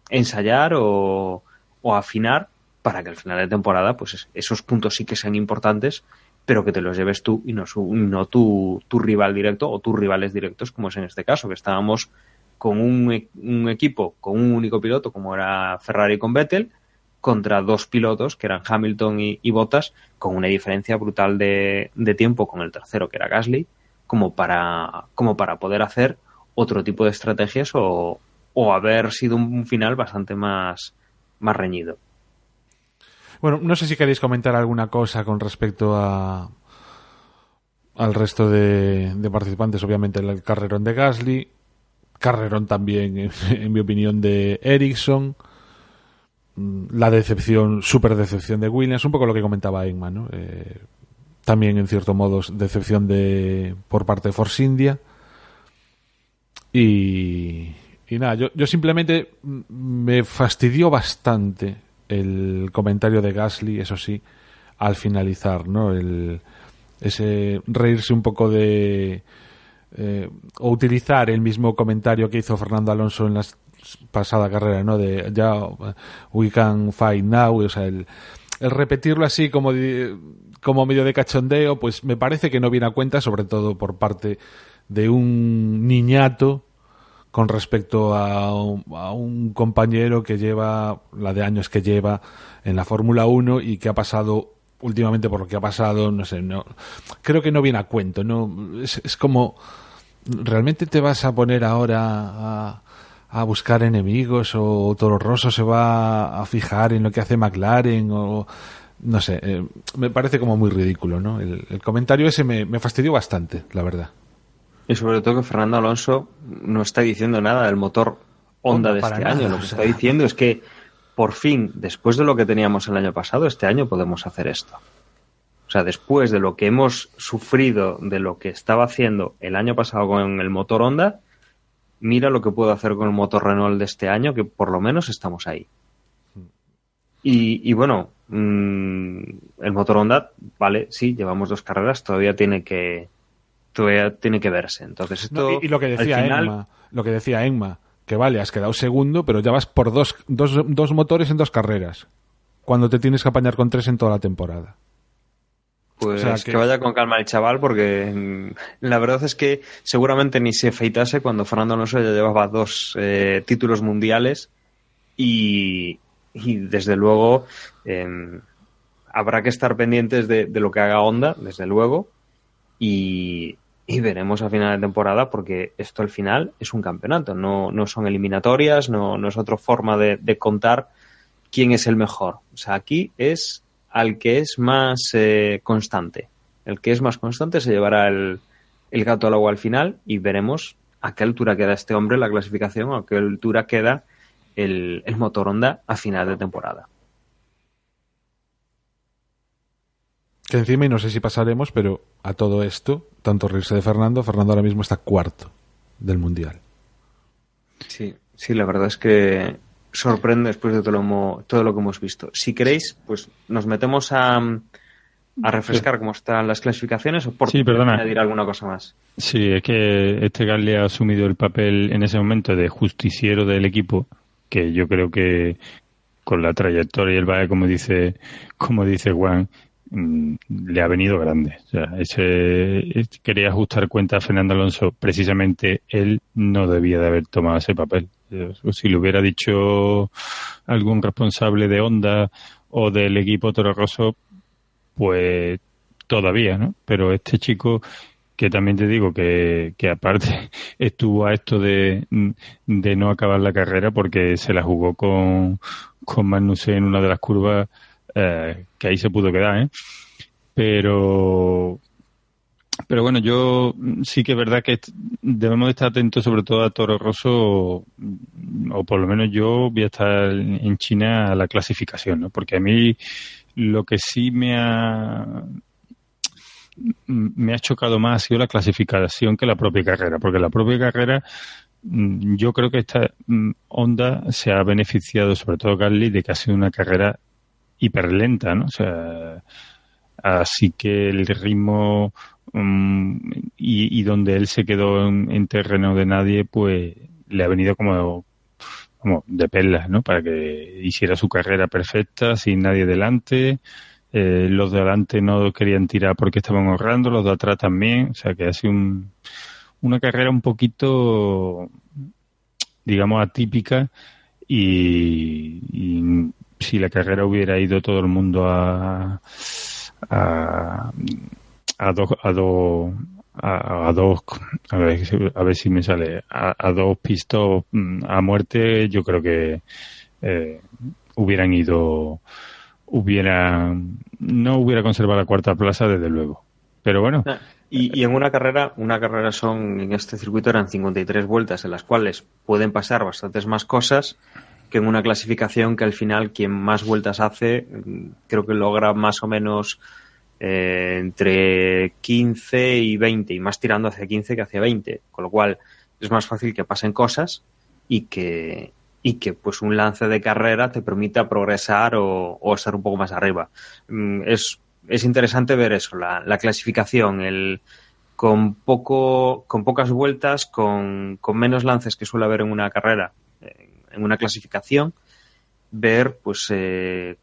ensayar o afinar para que al final de temporada pues esos puntos sí que sean importantes, pero que te los lleves tú y no tu rival directo o tus rivales directos, como es en este caso, que estábamos con un equipo con un único piloto, como era Ferrari con Vettel, contra dos pilotos, que eran Hamilton y Bottas, con una diferencia brutal de tiempo con el tercero, que era Gasly, como para poder hacer otro tipo de estrategias o haber sido un final bastante más reñido. Bueno, no sé si queréis comentar alguna cosa con respecto al resto de participantes. Obviamente el carrerón de Gasly, carrerón también, en mi opinión, de Ericsson, la súper decepción de Williams, un poco lo que comentaba Emma, ¿no? También, en cierto modo, decepción por parte de Force India. Y nada, yo simplemente me fastidió bastante el comentario de Gasly, eso sí, al finalizar, ¿no? Ese reírse un poco o utilizar el mismo comentario que hizo Fernando Alonso en la pasada carrera, ¿no? De ya we can fight now, o sea, el repetirlo así como medio de cachondeo, pues me parece que no viene a cuenta, sobre todo por parte de un niñato con respecto a un compañero que lleva la de años que lleva en la Fórmula 1 y que ha pasado últimamente por lo que ha pasado, no sé, no creo que no viene a cuento, no es como, ¿realmente te vas a poner ahora a buscar enemigos, o Toro Rosso se va a fijar en lo que hace McLaren, o no sé, me parece como muy ridículo, ¿no? El comentario ese me fastidió bastante, la verdad. Y sobre todo que Fernando Alonso no está diciendo nada del motor Honda de este año. Lo que está diciendo es que por fin, después de lo que teníamos el año pasado, este año podemos hacer esto. O sea, después de lo que hemos sufrido, de lo que estaba haciendo el año pasado con el motor Honda, mira lo que puedo hacer con el motor Renault de este año, que por lo menos estamos ahí. Y bueno, el motor Honda, vale, sí, llevamos 2 carreras, todavía tiene que verse. Entonces esto, no, y lo que decía Emma, que vale, has quedado segundo, pero ya vas por dos motores en 2 carreras, cuando te tienes que apañar con 3 en toda la temporada. Pues o sea, que vaya con calma el chaval, porque la verdad es que seguramente ni se afeitase cuando Fernando Alonso ya llevaba 2 títulos mundiales y desde luego habrá que estar pendientes de lo que haga Honda, desde luego. y veremos a final de temporada, porque esto al final es un campeonato, no son eliminatorias, no es otra forma de contar quién es el mejor. O sea, aquí es al que es más constante. El que es más constante se llevará el gato al agua al final, y veremos a qué altura queda este hombre en la clasificación, o a qué altura queda el motor Honda a final de temporada. Que encima, y no sé si pasaremos, pero a todo esto, tanto reírse de Fernando ahora mismo está cuarto del Mundial. Sí, la verdad es que sorprende después de todo lo que hemos visto. Si queréis, pues nos metemos a refrescar cómo están las clasificaciones, o por añadir alguna cosa más. Sí, es que Gasly ha asumido el papel en ese momento de justiciero del equipo, que yo creo que con la trayectoria y el bagaje, como dice Juan, le ha venido grande. O sea, quería ajustar cuentas a Fernando Alonso. Precisamente él no debía de haber tomado ese papel. Si le hubiera dicho algún responsable de Honda o del equipo Toro Rosso, pues todavía, ¿no? Pero este chico, que también te digo que aparte estuvo a esto de no acabar la carrera, porque se la jugó con Magnussen en una de las curvas, que ahí se pudo quedar, ¿eh? Pero bueno, yo sí que es verdad que debemos de estar atentos sobre todo a Toro Rosso, o por lo menos yo voy a estar en China a la clasificación, ¿no? Porque a mí lo que sí me ha chocado más ha sido la clasificación que la propia carrera, porque la propia carrera, yo creo que esta Honda se ha beneficiado, sobre todo Gasly, de que ha sido una carrera hiperlenta, ¿no? O sea, así que el ritmo y donde él se quedó en terreno de nadie, pues le ha venido como de perlas, ¿no? Para que hiciera su carrera perfecta, sin nadie delante. Los de adelante no querían tirar porque estaban ahorrando, los de atrás también. O sea, que ha sido una carrera un poquito, digamos, atípica, y si la carrera hubiera ido todo el mundo a ver si me sale, a dos pistos a muerte, yo creo que no hubiera conservado la cuarta plaza, desde luego. Pero bueno. Y en una carrera en este circuito eran 53 vueltas, en las cuales pueden pasar bastantes más cosas que en una clasificación, que al final quien más vueltas hace, creo que logra más o menos entre 15 y 20, y más tirando hacia 15 que hacia 20, con lo cual es más fácil que pasen cosas y que pues un lance de carrera te permita progresar o estar un poco más arriba. Es interesante ver eso, la clasificación, con pocas vueltas, con menos lances que suele haber en una carrera, en una clasificación, ver pues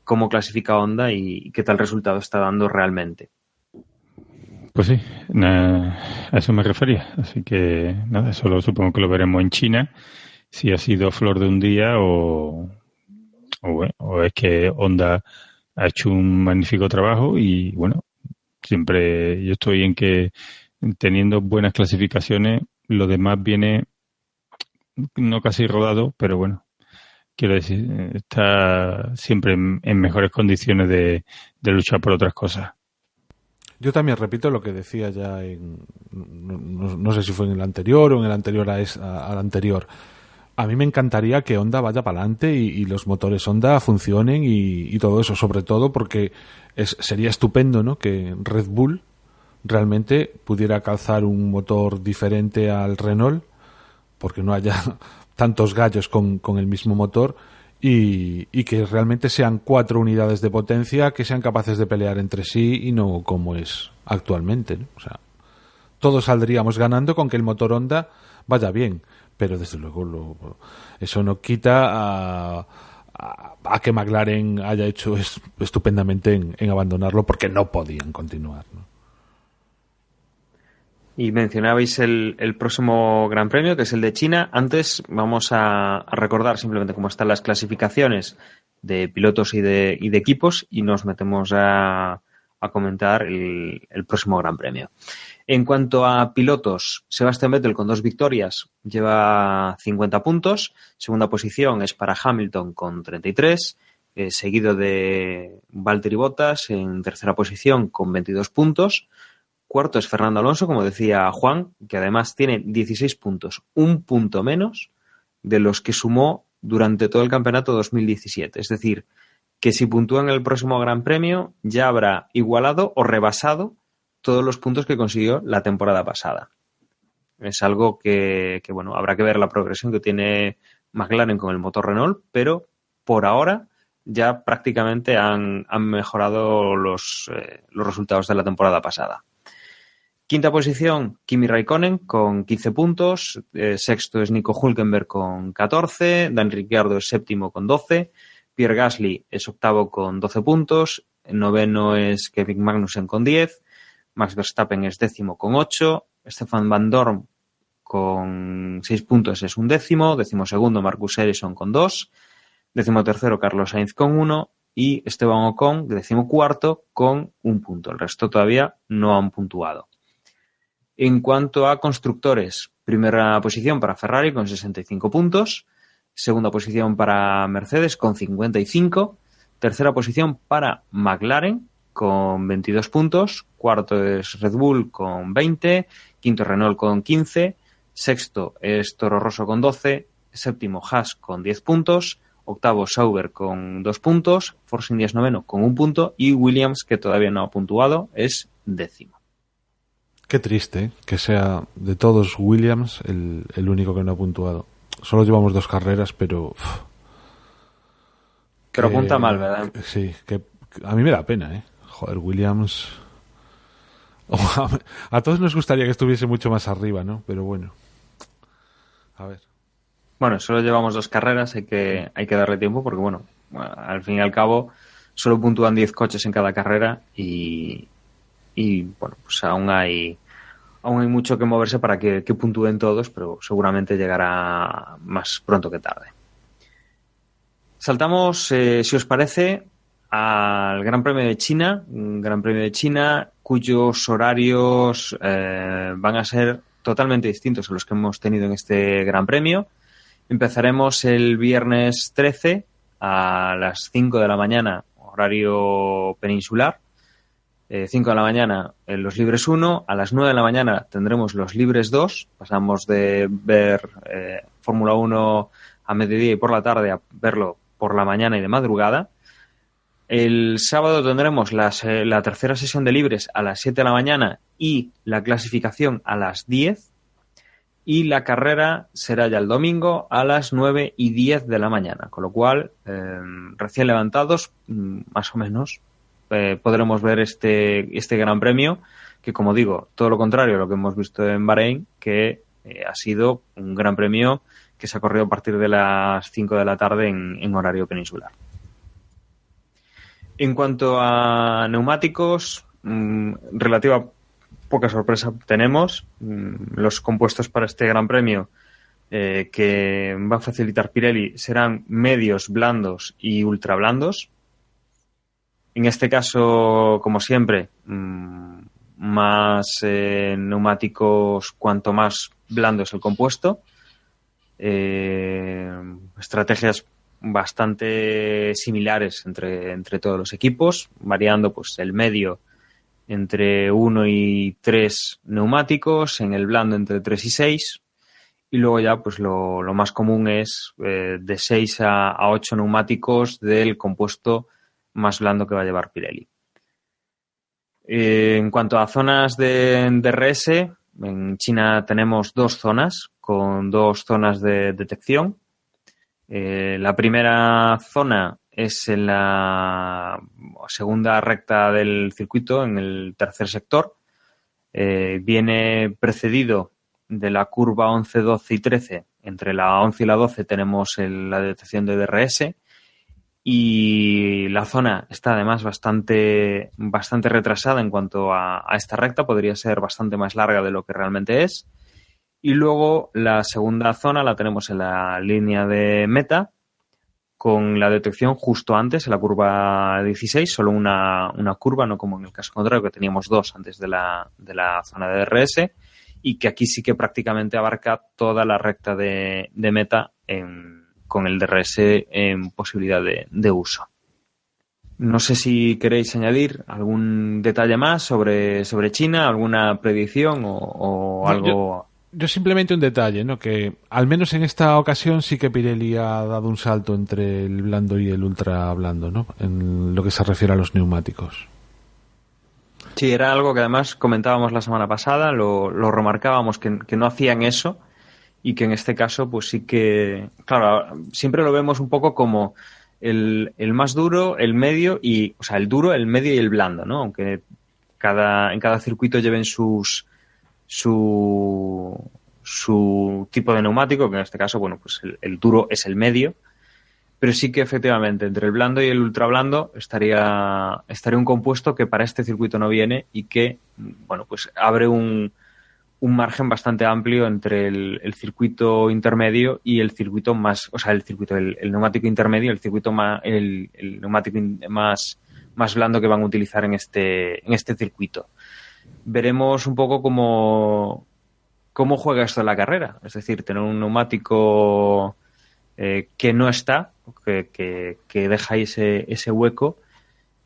cómo clasifica Honda y qué tal resultado está dando realmente. Pues sí, a eso me refería. Así que nada, eso supongo que lo veremos en China, si ha sido flor de un día o es que Honda ha hecho un magnífico trabajo. Y bueno, siempre yo estoy en que, teniendo buenas clasificaciones, lo demás viene no casi rodado, pero bueno, quiero decir, está siempre en mejores condiciones de luchar por otras cosas. Yo también repito lo que decía ya no sé si fue en el anterior o en el anterior al anterior. A mí me encantaría que Honda vaya para adelante y los motores Honda funcionen y todo eso, sobre todo porque sería estupendo, ¿no?, que Red Bull realmente pudiera calzar un motor diferente al Renault, porque no haya tantos gallos con el mismo motor, y que realmente sean 4 unidades de potencia que sean capaces de pelear entre sí, y no como es actualmente, ¿no? O sea, todos saldríamos ganando con que el motor Honda vaya bien, pero desde luego eso no quita a que McLaren haya hecho estupendamente en abandonarlo, porque no podían continuar, ¿no? Y mencionabais el próximo Gran Premio, que es el de China. Antes vamos a recordar simplemente cómo están las clasificaciones de pilotos y de equipos, y nos metemos a a comentar el próximo Gran Premio. En cuanto a pilotos, Sebastian Vettel con 2 victorias lleva 50 puntos. Segunda posición es para Hamilton con 33, seguido de Valtteri Bottas en tercera posición con 22 puntos. Cuarto es Fernando Alonso, como decía Juan, que además tiene 16 puntos, un punto menos de los que sumó durante todo el campeonato 2017. Es decir, que si puntúa en el próximo Gran Premio ya habrá igualado o rebasado todos los puntos que consiguió la temporada pasada. Es algo que bueno, habrá que ver la progresión que tiene McLaren con el motor Renault, pero por ahora ya prácticamente han mejorado los resultados de la temporada pasada. Quinta posición, Kimi Raikkonen con 15 puntos. Sexto es Nico Hülkenberg con 14. Dan Ricciardo es séptimo con 12. Pierre Gasly es octavo con 12 puntos. Noveno es Kevin Magnussen con 10. Max Verstappen es décimo con 8. Stefan Van Dorn con 6 puntos es un décimo. Décimo segundo Marcus Ericsson con 2. Décimo tercero Carlos Sainz con 1. Y Esteban Ocon, décimo cuarto, con 1 punto. El resto todavía no han puntuado. En cuanto a constructores, primera posición para Ferrari con 65 puntos. Segunda posición para Mercedes con 55. Tercera posición para McLaren con 22 puntos. Cuarto es Red Bull con 20. Quinto Renault con 15. Sexto es Toro Rosso con 12. Séptimo Haas con 10 puntos. Octavo Sauber con 2 puntos. Force India es noveno con 1 punto. Y Williams, que todavía no ha puntuado, es décimo. Qué triste que sea de todos Williams el único que no ha puntuado. Solo llevamos 2 carreras, pero... Pero apunta mal, ¿verdad? Sí, que a mí me da pena, ¿eh? Joder, Williams... A todos nos gustaría que estuviese mucho más arriba, ¿no? Pero bueno. A ver. Bueno, solo llevamos 2 carreras, hay que darle tiempo porque, bueno, al fin y al cabo solo puntúan 10 coches en cada carrera y bueno, pues aún hay mucho que moverse para que puntúen todos, pero seguramente llegará más pronto que tarde. Saltamos, si os parece, al Gran Premio de China, un Gran Premio de China cuyos horarios van a ser totalmente distintos a los que hemos tenido en este Gran Premio. Empezaremos el viernes 13 a las 5 de la mañana, horario peninsular. 5 de la mañana en los libres 1, a las 9 de la mañana tendremos los libres 2, pasamos de ver Fórmula 1 a mediodía y por la tarde a verlo por la mañana y de madrugada. El sábado tendremos la tercera sesión de libres a las 7 de la mañana y la clasificación a las 10, y la carrera será ya el domingo a las 9 y 10 de la mañana, con lo cual recién levantados, más o menos, podremos ver este Gran Premio, que, como digo, todo lo contrario a lo que hemos visto en Bahrein, que ha sido un Gran Premio que se ha corrido a partir de las 5 de la tarde en horario peninsular. En cuanto a neumáticos, relativa poca sorpresa tenemos. Los compuestos para este Gran Premio que va a facilitar Pirelli serán medios, blandos y ultra blandos. En este caso, como siempre, más neumáticos cuanto más blando es el compuesto. Estrategias bastante similares entre todos los equipos, variando pues el medio entre 1 y 3 neumáticos, en el blando entre 3 y 6, y luego ya pues lo más común es de 6 a 8 neumáticos del compuesto más blando que va a llevar Pirelli. En cuanto a zonas de DRS, en China tenemos 2 zonas con 2 zonas de detección. La primera zona es en la segunda recta del circuito, en el tercer sector. Viene precedido de la curva 11, 12 y 13. Entre la 11 y la 12 tenemos la detección de DRS. Y la zona está además bastante retrasada en cuanto a esta recta. Podría ser bastante más larga de lo que realmente es. Y luego la segunda zona la tenemos en la línea de meta, con la detección justo antes, en la curva 16, solo una curva, no como en el caso contrario, que teníamos dos antes de la zona de DRS, y que aquí sí que prácticamente abarca toda la recta de meta con el DRS en posibilidad de uso. No sé si queréis añadir algún detalle más sobre China, alguna predicción o algo. Yo simplemente un detalle, ¿no? Que al menos en esta ocasión sí que Pirelli ha dado un salto entre el blando y el ultra blando, ¿no? En lo que se refiere a los neumáticos. Sí, era algo que además comentábamos la semana pasada, lo remarcábamos que no hacían eso y que en este caso pues sí que, claro, siempre lo vemos un poco como el más duro, el medio y, o sea, el duro, el medio y el blando, ¿no? Aunque en cada circuito lleven su tipo de neumático, que en este caso, bueno, pues el duro es el medio, pero sí que efectivamente entre el blando y el ultra blando estaría un compuesto que para este circuito no viene y que, bueno, pues abre un margen bastante amplio entre el circuito intermedio y el circuito más, o sea, el neumático intermedio, el neumático más blando que van a utilizar en este circuito. Veremos un poco cómo juega esto en la carrera, es decir, tener un neumático que no está, que deja ahí ese hueco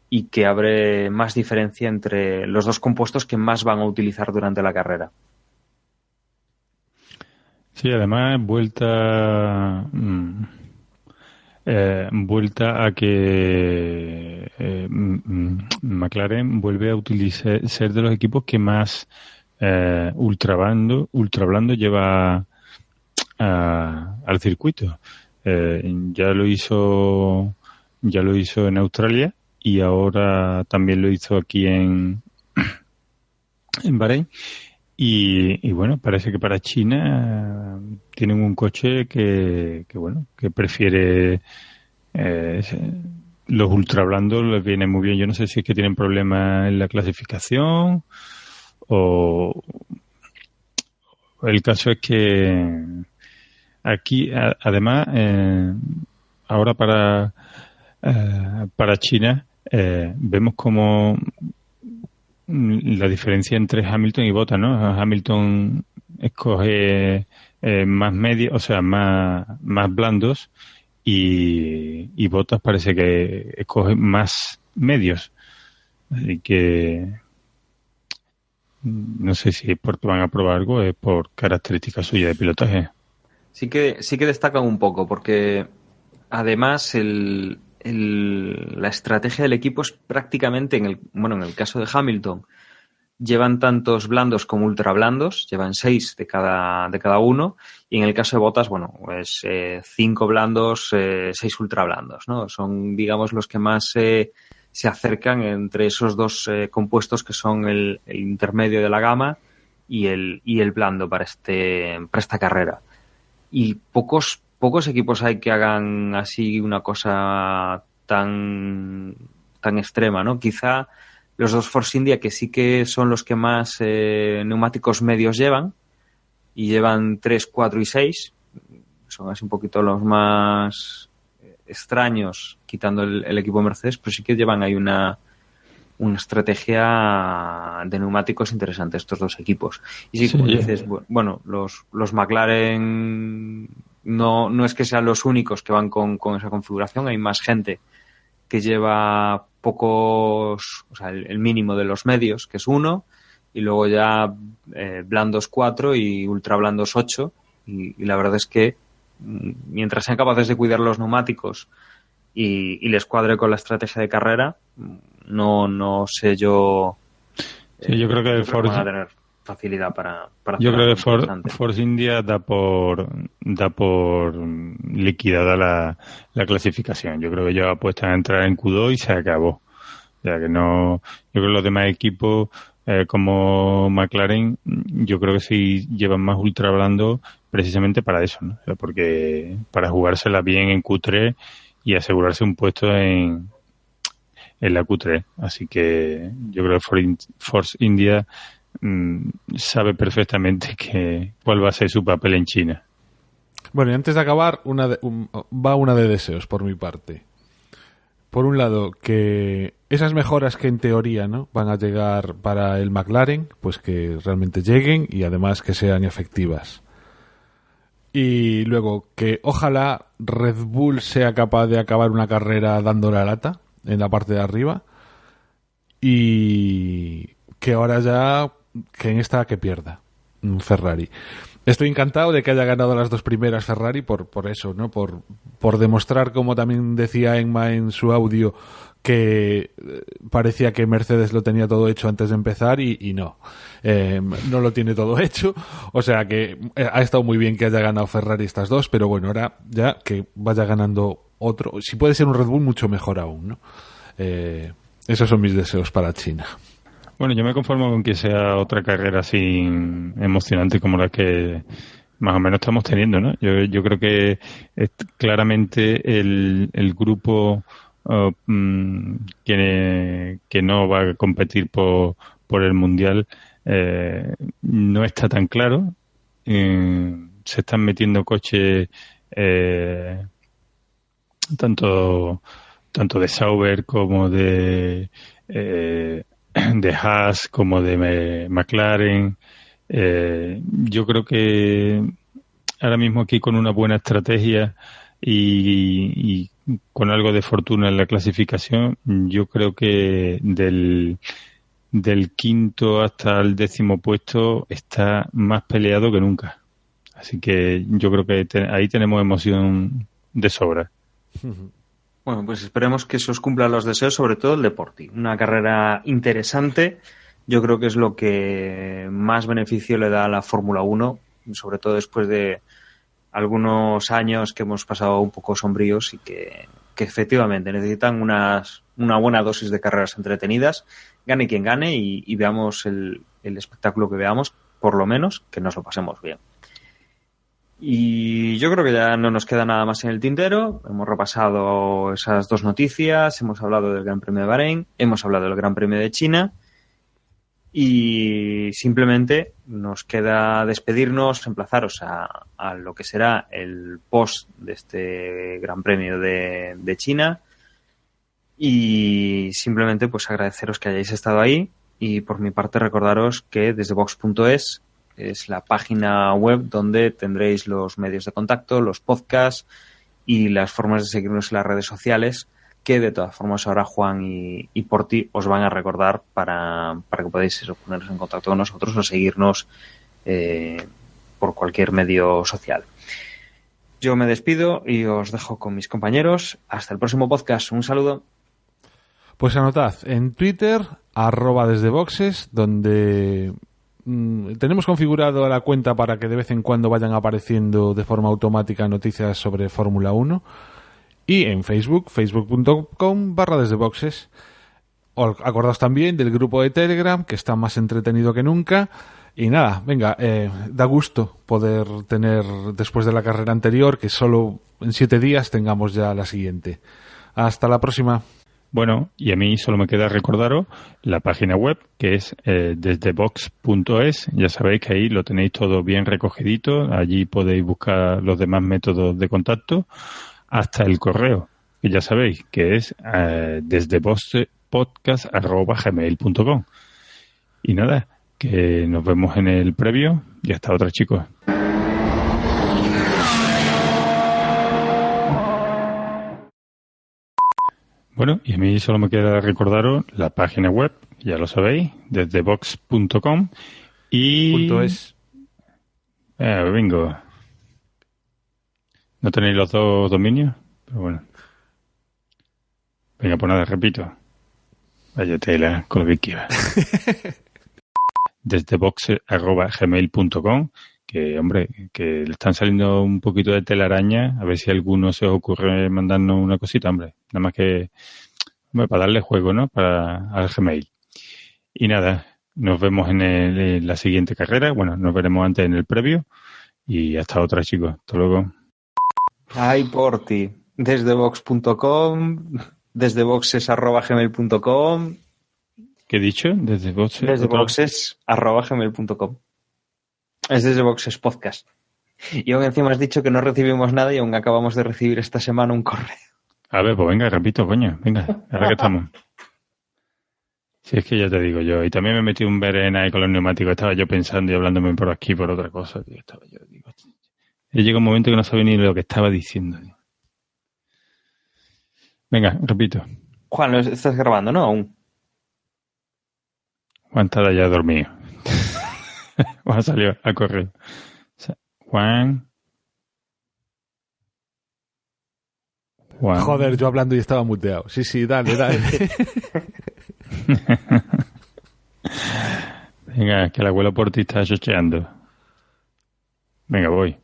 y que abre más diferencia entre los dos compuestos que más van a utilizar durante la carrera. Sí, además vuelta a que McLaren vuelve a utilizar ser de los equipos que más ultra blando lleva al circuito. Ya lo hizo en Australia y ahora también lo hizo aquí en Bahrein. Y bueno, parece que para China tienen un coche que prefiere los ultra blandos, les viene muy bien. Yo no sé si es que tienen problemas en la clasificación o el caso es que aquí además ahora para China vemos como la diferencia entre Hamilton y Bottas, ¿no? Hamilton escoge más medios, o sea, más blandos y Bottas parece que escoge más medios. Así que no sé si es porque van a probar algo, es por características suyas de pilotaje. Sí que destacan un poco, porque además la estrategia del equipo es prácticamente, en el caso de Hamilton, llevan tantos blandos como ultra blandos, llevan 6 de cada uno, y en el caso de Bottas, bueno, pues 5 blandos, 6 ultra blandos, ¿no? Son, digamos, los que más se acercan entre esos dos compuestos que son el intermedio de la gama y el blando para esta carrera. Y pocos equipos hay que hagan así una cosa tan extrema, ¿no? Quizá los dos Force India, que sí que son los que más neumáticos medios llevan, y llevan 3, 4 y 6, son así un poquito los más extraños, quitando el equipo Mercedes, pero sí que llevan ahí una estrategia de neumáticos interesante estos dos equipos. Y sí, como dices, bueno, los McLaren no es que sean los únicos que van con esa configuración, hay más gente que lleva pocos, o sea, el mínimo de los medios, que es 1, y luego ya blandos 4 y ultra blandos 8, y la verdad es que mientras sean capaces de cuidar los neumáticos y les cuadre con la estrategia de carrera, no sé yo. Sí, yo creo que van a tener facilidad para yo creo que Force India da por liquidada la clasificación. Yo creo que ellos apuestan a entrar en Q2 y se acabó. O sea que no, yo creo que los demás equipos como McLaren, yo creo que sí llevan más ultra blando precisamente para eso, ¿no? O sea, porque para jugársela bien en Q3 y asegurarse un puesto en la Q3. Así que yo creo que Force India sabe perfectamente cuál va a ser su papel en China. Bueno, y antes de acabar, va una de deseos por mi parte. Por un lado, que esas mejoras que en teoría, ¿no?, van a llegar para el McLaren, pues que realmente lleguen y además que sean efectivas. Y luego, que ojalá Red Bull sea capaz de acabar una carrera dando la lata en la parte de arriba. Y que ahora ya, que en esta que pierda un Ferrari. Estoy encantado de que haya ganado las dos primeras Ferrari por eso, ¿no? Por demostrar, como también decía Emma en su audio, que parecía que Mercedes lo tenía todo hecho antes de empezar y no. No lo tiene todo hecho. O sea que ha estado muy bien que haya ganado Ferrari estas dos, pero bueno, ahora ya que vaya ganando otro. Si puede ser un Red Bull, mucho mejor aún, ¿no? Esos son mis deseos para China. Bueno, yo me conformo con que sea otra carrera así emocionante como la que más o menos estamos teniendo, ¿no? Yo creo que claramente el grupo que no va a competir por el Mundial no está tan claro. Se están metiendo coches tanto de Sauber como de Haas como de McLaren. Yo creo que ahora mismo aquí con una buena estrategia y con algo de fortuna en la clasificación, yo creo que del quinto hasta el 10º puesto está más peleado que nunca. Así que yo creo que ahí tenemos emoción de sobra. Bueno, pues esperemos que se os cumplan los deseos, sobre todo el Deporti. Una carrera interesante, yo creo que es lo que más beneficio le da a la Fórmula 1, sobre todo después de algunos años que hemos pasado un poco sombríos y que efectivamente necesitan una buena dosis de carreras entretenidas, gane quien gane y veamos el espectáculo que veamos, por lo menos que nos lo pasemos bien. Y yo creo que ya no nos queda nada más en el tintero. Hemos repasado esas dos noticias, hemos hablado del Gran Premio de Bahrein, hemos hablado del Gran Premio de China y simplemente nos queda despedirnos, emplazaros a lo que será el post de este Gran Premio de China y simplemente pues agradeceros que hayáis estado ahí y por mi parte recordaros que desde Vox.es es la página web donde tendréis los medios de contacto, los podcasts y las formas de seguirnos en las redes sociales que de todas formas ahora Juan y Porti os van a recordar para que podáis poneros en contacto con nosotros o seguirnos por cualquier medio social. Yo me despido y os dejo con mis compañeros. Hasta el próximo podcast. Un saludo. Pues anotad en Twitter @desdeboxes, donde tenemos configurado la cuenta para que de vez en cuando vayan apareciendo de forma automática noticias sobre Fórmula 1 y en Facebook, facebook.com/desdeboxes. Acordaos también del grupo de Telegram, que está más entretenido que nunca. Y nada, venga, da gusto poder tener, después de la carrera anterior, que solo en 7 días tengamos ya la siguiente. Hasta la próxima. Bueno, y a mí solo me queda recordaros la página web, que es desdebox.es. Ya sabéis que ahí lo tenéis todo bien recogidito. Allí podéis buscar los demás métodos de contacto, hasta el correo, que ya sabéis que es desdeboxpodcast@gmail.com. Y nada, que nos vemos en el previo y hasta otra, chicos. Bueno, y a mí solo me queda recordaros la página web, ya lo sabéis, desde vox.com y... .es. Bingo. ¿No tenéis los dos dominios? Pero bueno. Venga, pues nada, repito. Vaya tela con lo que quiera. Desde vox@gmail.com, que hombre, que le están saliendo un poquito de telaraña, a ver si a alguno se os ocurre mandarnos una cosita, hombre. Nada más que hombre, para darle juego, ¿no? Al Gmail. Y nada, nos vemos en la siguiente carrera. Bueno, nos veremos antes en el previo. Y hasta otra, chicos. Hasta luego. Ay, Porti. Desde vox.com, desde boxes@gmail.com. ¿Qué he dicho? Desde boxes. Desde boxes@gmail.com. Es desde Boxes Podcast. Y aún encima has dicho que no recibimos nada y aún acabamos de recibir esta semana un correo. A ver, pues venga, repito, coño. Venga, ahora que estamos. Si es que ya te digo yo. Y también me metí un verena ahí con los neumáticos. Estaba yo pensando y hablándome por aquí por otra cosa. Tío. Y llegó un momento que no sabía ni lo que estaba diciendo. Tío. Venga, repito. Juan, lo estás grabando, ¿no? Aún. Juan está ya dormido. Juan salió a correr. Juan. Joder, yo hablando y estaba muteado. Sí, dale. Venga, que el abuelo por ti está chocheando. Venga, voy.